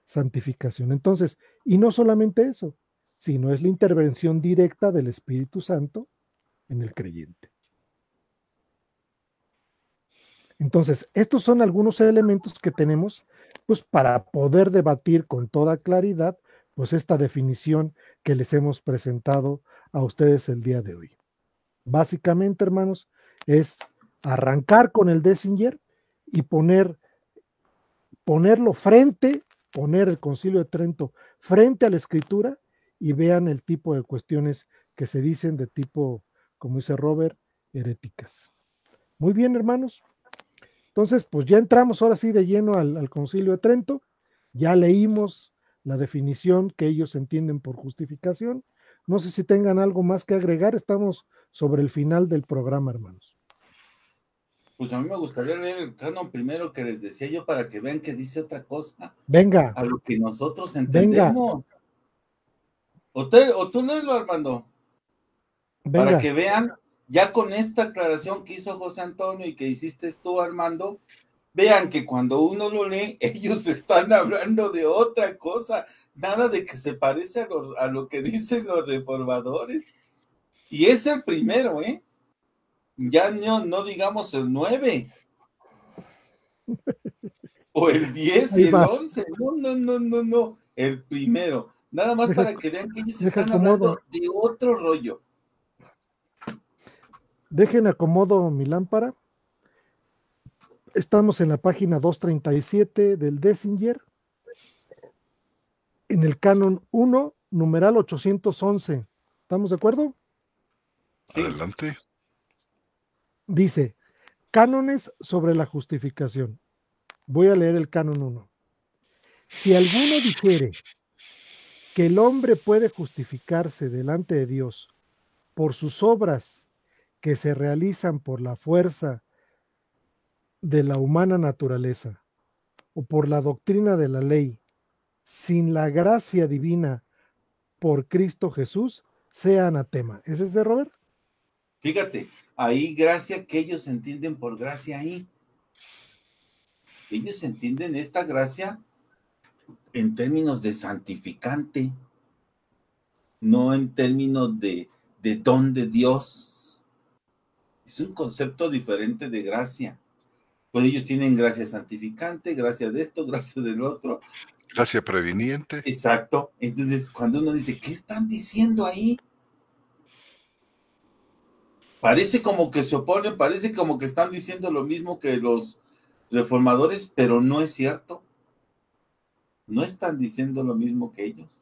santificación. Entonces, y no solamente eso, sino es la intervención directa del Espíritu Santo en el creyente. Entonces, estos son algunos elementos que tenemos pues para poder debatir con toda claridad pues esta definición que les hemos presentado a ustedes el día de hoy. Básicamente, hermanos, es arrancar con el Dessinger y poner el Concilio de Trento frente a la Escritura y vean el tipo de cuestiones que se dicen de tipo, como dice Robert, heréticas. Muy bien, hermanos. Entonces, pues ya entramos ahora sí de lleno al Concilio de Trento, ya leímos la definición que ellos entienden por justificación. No sé si tengan algo más que agregar, estamos sobre el final del programa, hermanos. Pues a mí me gustaría leer el canon primero que les decía yo para que vean que dice otra cosa. Venga. A lo que nosotros entendemos. Venga. O tú léelo, Armando. Venga. Para que vean, ya con esta aclaración que hizo José Antonio y que hiciste tú, Armando, vean que cuando uno lo lee, ellos están hablando de otra cosa, nada de que se parece a lo que dicen los reformadores. Y es el primero, ya no digamos el 9, o el 10 y el 11, no, el primero. Nada más para que vean que ellos están hablando de otro rollo. Dejen acomodo mi lámpara. Estamos en la página 237 del Dessinger, en el canon 1, numeral 811. ¿Estamos de acuerdo? Sí. Adelante. Dice, cánones sobre la justificación. Voy a leer el canon 1. Si alguno dijere que el hombre puede justificarse delante de Dios por sus obras que se realizan por la fuerza de la humana naturaleza o por la doctrina de la ley, sin la gracia divina por Cristo Jesús, sea anatema. ¿Ese es de Robert? Fíjate, ahí gracia que ellos entienden por gracia ahí. Ellos entienden esta gracia en términos de santificante, no en términos de don de Dios. Es un concepto diferente de gracia. Pues ellos tienen gracia santificante, gracia de esto, gracia del otro. Gracia previniente. Exacto. Entonces, cuando uno dice, ¿qué están diciendo ahí? Parece como que se oponen, parece como que están diciendo lo mismo que los reformadores, pero no es cierto. No están diciendo lo mismo que ellos.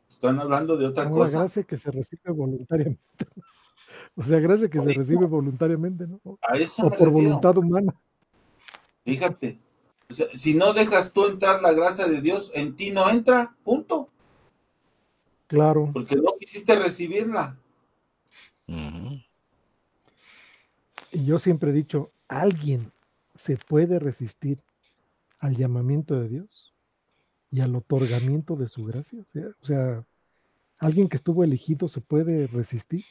Están hablando de otra cosa. La gracia que se recibe voluntariamente. O sea, gracia que se recibe voluntariamente, ¿no? A eso o me por refiero. Voluntad humana. Fíjate. O sea, si no dejas tú entrar la gracia de Dios, en ti no entra, punto. Claro. Porque no quisiste recibirla. Y yo siempre he dicho, ¿alguien se puede resistir al llamamiento de Dios y al otorgamiento de su gracia? O sea, ¿alguien que estuvo elegido se puede resistir?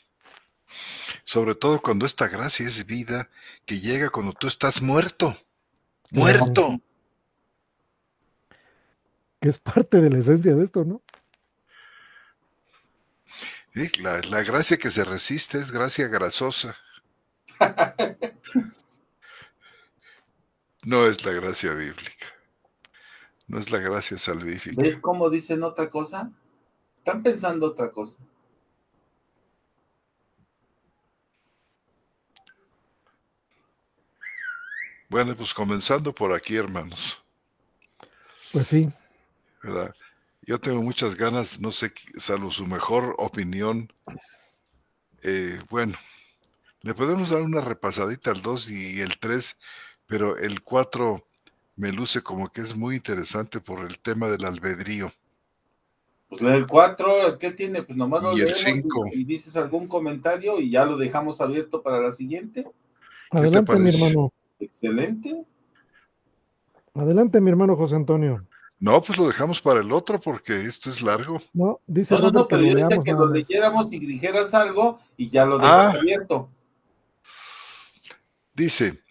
Sobre todo cuando esta gracia es vida que llega cuando tú estás muerto. ¡Muerto! Que es parte de la esencia de esto, ¿no? Sí, la gracia que se resiste es gracia grasosa. No es la gracia bíblica. No es la gracia salvífica. ¿Ves cómo dicen otra cosa? Están pensando otra cosa. Bueno, pues comenzando por aquí, hermanos. Pues sí. ¿Verdad? Yo tengo muchas ganas, no sé, salvo su mejor opinión. Bueno, le podemos dar una repasadita al 2 y el 3, pero el 4 me luce como que es muy interesante por el tema del albedrío. Pues el 4, ¿qué tiene? Pues nomás lo Y el leemos 5, y dices algún comentario y ya lo dejamos abierto para la siguiente. ¿qué te Adelante, mi parece? hermano. Excelente. Adelante, mi hermano José Antonio. No, pues lo dejamos para el otro porque esto es largo. No, dice No, Robert que pero lo yo decía leamos que nada lo más. leyéramos y dijeras algo y ya lo dejas Ah, abierto. dice,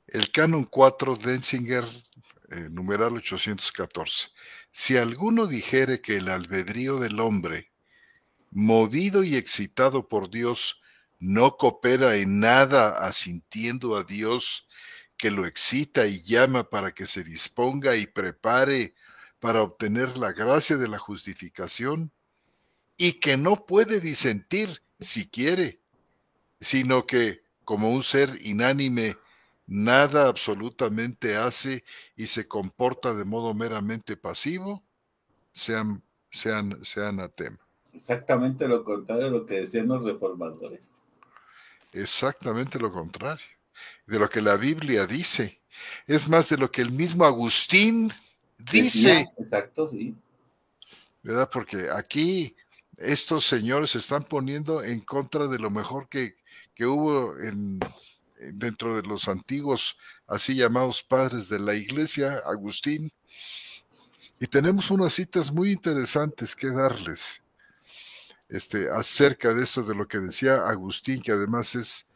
el canon 4, Denzinger, numeral 814. Si alguno dijere que el albedrío del hombre, movido y excitado por Dios, no coopera en nada asintiendo a Dios, que lo excita y llama para que se disponga y prepare para obtener la gracia de la justificación, y que no puede disentir si quiere, sino que, como un ser inánime, nada absolutamente hace y se comporta de modo meramente pasivo, sean anatema. Exactamente lo contrario de lo que decían los reformadores. Exactamente lo contrario de lo que la Biblia dice. Es más, de lo que el mismo Agustín dice. Decía, exacto, sí. ¿Verdad? Porque aquí estos señores se están poniendo en contra de lo mejor que hubo dentro de los antiguos, así llamados padres de la iglesia, Agustín. Y tenemos unas citas muy interesantes que darles acerca de esto, de lo que decía Agustín, que además es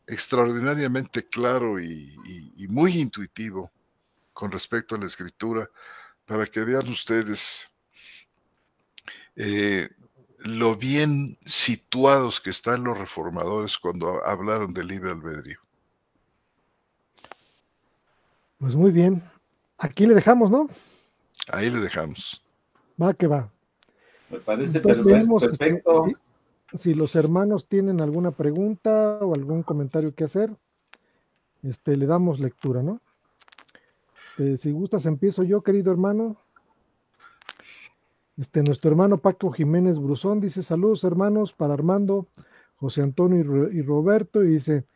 extraordinariamente claro y muy intuitivo con respecto a la escritura, para que vean ustedes lo bien situados que están los reformadores cuando hablaron del libre albedrío. Pues muy bien. Aquí le dejamos, ¿no? Ahí le dejamos. Va que va. Me parece Entonces leemos, perfecto. si los hermanos tienen alguna pregunta o algún comentario que hacer, le damos lectura, ¿no? Si gustas, empiezo yo, querido hermano. Nuestro hermano Paco Jiménez Brusón dice: saludos, hermanos, para Armando, José Antonio y Roberto, y dice: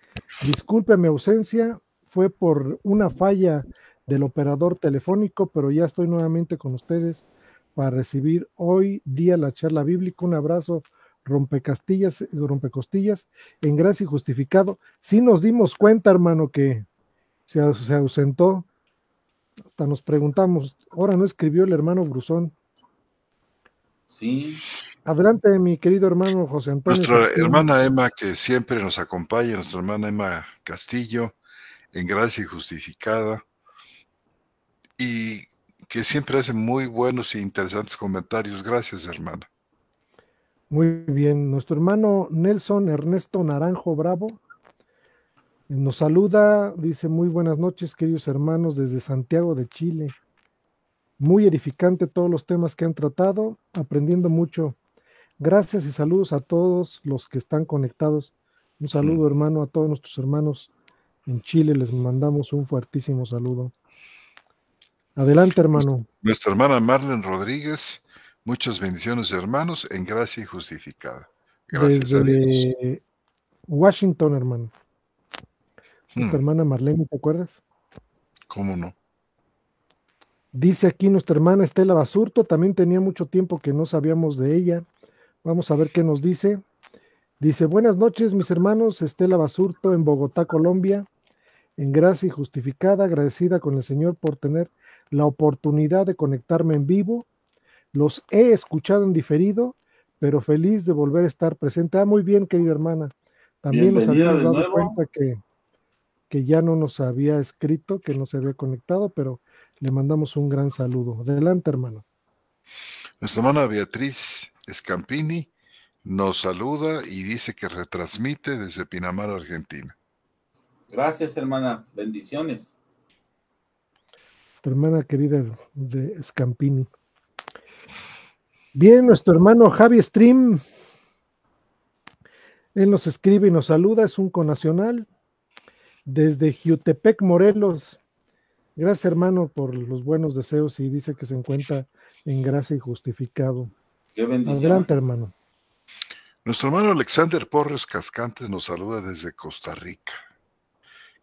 disculpe mi ausencia, fue por una falla del operador telefónico, pero ya estoy nuevamente con ustedes para recibir hoy día la charla bíblica. Un abrazo, rompecostillas, en gracia y justificado. Sí nos dimos cuenta, hermano, que se ausentó. Hasta nos preguntamos, ahora no escribió el hermano Brusón. Sí. Adelante, mi querido hermano José Antonio. Nuestra hermana Emma, que siempre nos acompaña, nuestra hermana Emma Castillo, en gracia y justificada, y que siempre hace muy buenos e interesantes comentarios. Gracias, hermana. Muy bien, nuestro hermano Nelson Ernesto Naranjo Bravo nos saluda, dice: muy buenas noches, queridos hermanos, desde Santiago de Chile. Muy edificante todos los temas que han tratado, aprendiendo mucho. Gracias y saludos a todos los que están conectados. Un saludo, hermano, a todos nuestros hermanos en Chile. Les mandamos un fuertísimo saludo. Adelante, hermano. Nuestra hermana Marlene Rodríguez, muchas bendiciones, hermanos, en gracia y justificada. Gracias a Dios. Desde Washington, hermano. Nuestra hermana Marlene, ¿te acuerdas? ¿Cómo no? Dice aquí nuestra hermana Estela Basurto, también tenía mucho tiempo que no sabíamos de ella. Vamos a ver qué nos dice. Dice: buenas noches, mis hermanos. Estela Basurto, en Bogotá, Colombia, en gracia y justificada, agradecida con el Señor por tener la oportunidad de conectarme en vivo. Los he escuchado en diferido, pero feliz de volver a estar presente. Muy bien, querida hermana. También nos habíamos dado cuenta que ya no nos había escrito, que no se había conectado, pero le mandamos un gran saludo. Adelante, hermano. Nuestra hermana Beatriz Scampini nos saluda y dice que retransmite desde Pinamar, Argentina. Gracias, hermana. Bendiciones. Tu hermana querida de Scampini. Bien, nuestro hermano Javi Stream, él nos escribe y nos saluda, es un conacional desde Jiutepec, Morelos. Gracias, hermano, por los buenos deseos y dice que se encuentra en gracia y justificado. Qué bendición. Adelante, hermano. Nuestro hermano Alexander Porres Cascantes nos saluda desde Costa Rica.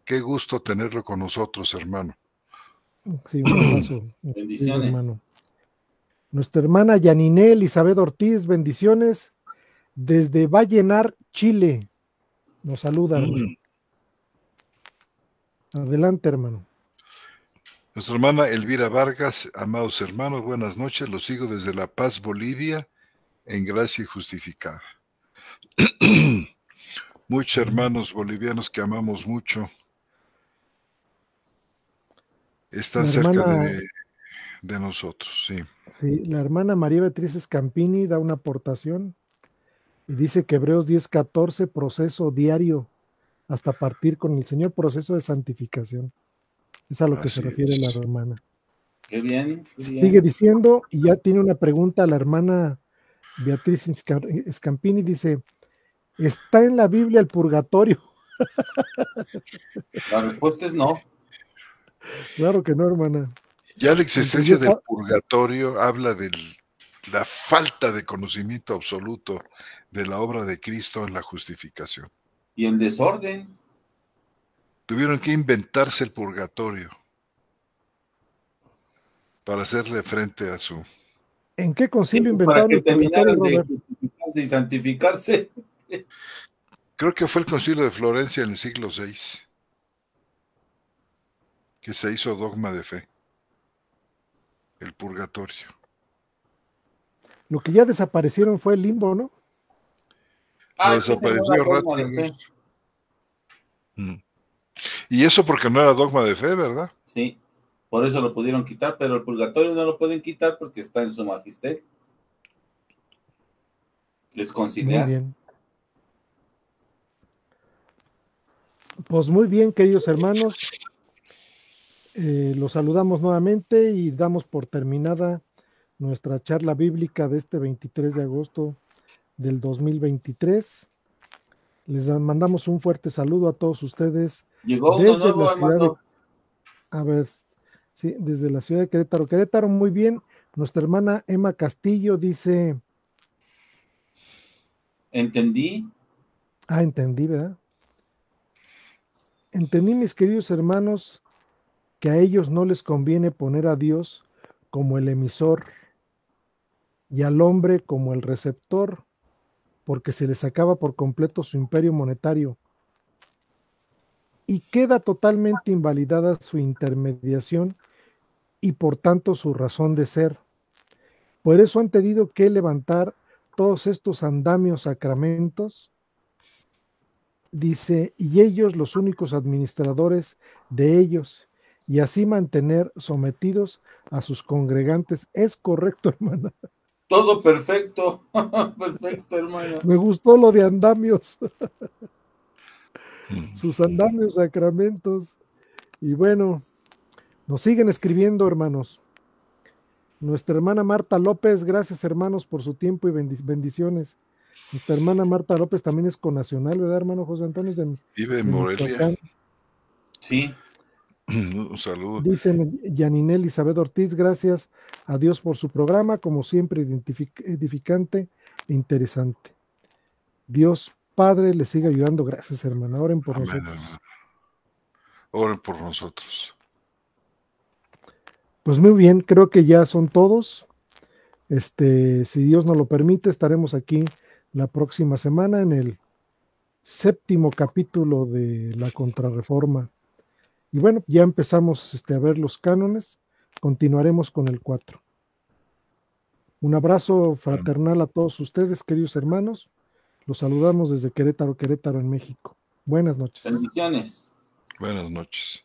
Qué gusto tenerlo con nosotros, hermano. Sí, un abrazo. Bendiciones. Hermano. Nuestra hermana Yaniné Elizabeth Ortiz, bendiciones desde Vallenar, Chile. Nos saluda, hermano. Adelante, hermano. Nuestra hermana Elvira Vargas, amados hermanos, buenas noches. Los sigo desde La Paz, Bolivia, en gracia y justificada. Muchos hermanos bolivianos que amamos mucho están cerca de nosotros, sí. Sí, la hermana María Beatriz Scampini da una aportación y dice que Hebreos 10:14, proceso diario hasta partir con el Señor, proceso de santificación. Es a lo que se refiere la hermana. Qué bien, qué bien. Sigue diciendo, y ya tiene una pregunta a la hermana Beatriz Scampini, dice, ¿está en la Biblia el purgatorio? La respuesta es no. Claro que no, hermana. Ya la existencia del purgatorio habla de la falta de conocimiento absoluto de la obra de Cristo en la justificación. Y el desorden. Tuvieron que inventarse el purgatorio para hacerle frente a su... ¿En qué concilio inventaron el purgatorio, Robert? Y santificarse. Creo que fue el concilio de Florencia en el siglo VI, que se hizo dogma de fe, el purgatorio. Lo que ya desaparecieron fue el limbo, ¿no? Lo desapareció Ratzinger. Y eso porque no era dogma de fe, ¿verdad? Sí, por eso lo pudieron quitar, pero el purgatorio no lo pueden quitar porque está en su magisterio. Es conciliar. Muy bien. Pues muy bien, queridos hermanos. Los saludamos nuevamente y damos por terminada nuestra charla bíblica de este 23 de agosto del 2023. Les mandamos un fuerte saludo a todos ustedes. Llegó uno nuevo, hermano. A ver, sí, desde la ciudad de Querétaro. Querétaro, muy bien. Nuestra hermana Emma Castillo dice... ¿Entendí? Entendí, ¿verdad? Entendí, mis queridos hermanos, que a ellos no les conviene poner a Dios como el emisor y al hombre como el receptor, porque se les acaba por completo su imperio monetario y queda totalmente invalidada su intermediación y por tanto su razón de ser. Por eso han tenido que levantar todos estos andamios sacramentos, dice, y ellos los únicos administradores de ellos, y así mantener sometidos a sus congregantes. Es correcto, hermana. Todo perfecto, perfecto, hermano. Me gustó lo de andamios. Sus andamios sacramentos. Y bueno, nos siguen escribiendo, hermanos. Nuestra hermana Marta López, gracias, hermanos, por su tiempo y bendiciones. Nuestra hermana Marta López también es connacional, ¿verdad, hermano José Antonio? Vive en Morelia. Sí. Un saludo. Dice Yaniné Elizabeth Ortiz, gracias a Dios por su programa, como siempre edificante e interesante. Dios Padre le siga ayudando. Gracias, hermana. Oren por nosotros. Oren por nosotros. Pues muy bien, creo que ya son todos. Si Dios nos lo permite, estaremos aquí la próxima semana en el 7º capítulo de la Contrarreforma. Y bueno, ya empezamos a ver los cánones. Continuaremos con el 4. Un abrazo fraternal a todos ustedes, queridos hermanos. Los saludamos desde Querétaro, en México. Buenas noches. Bendiciones. Buenas noches.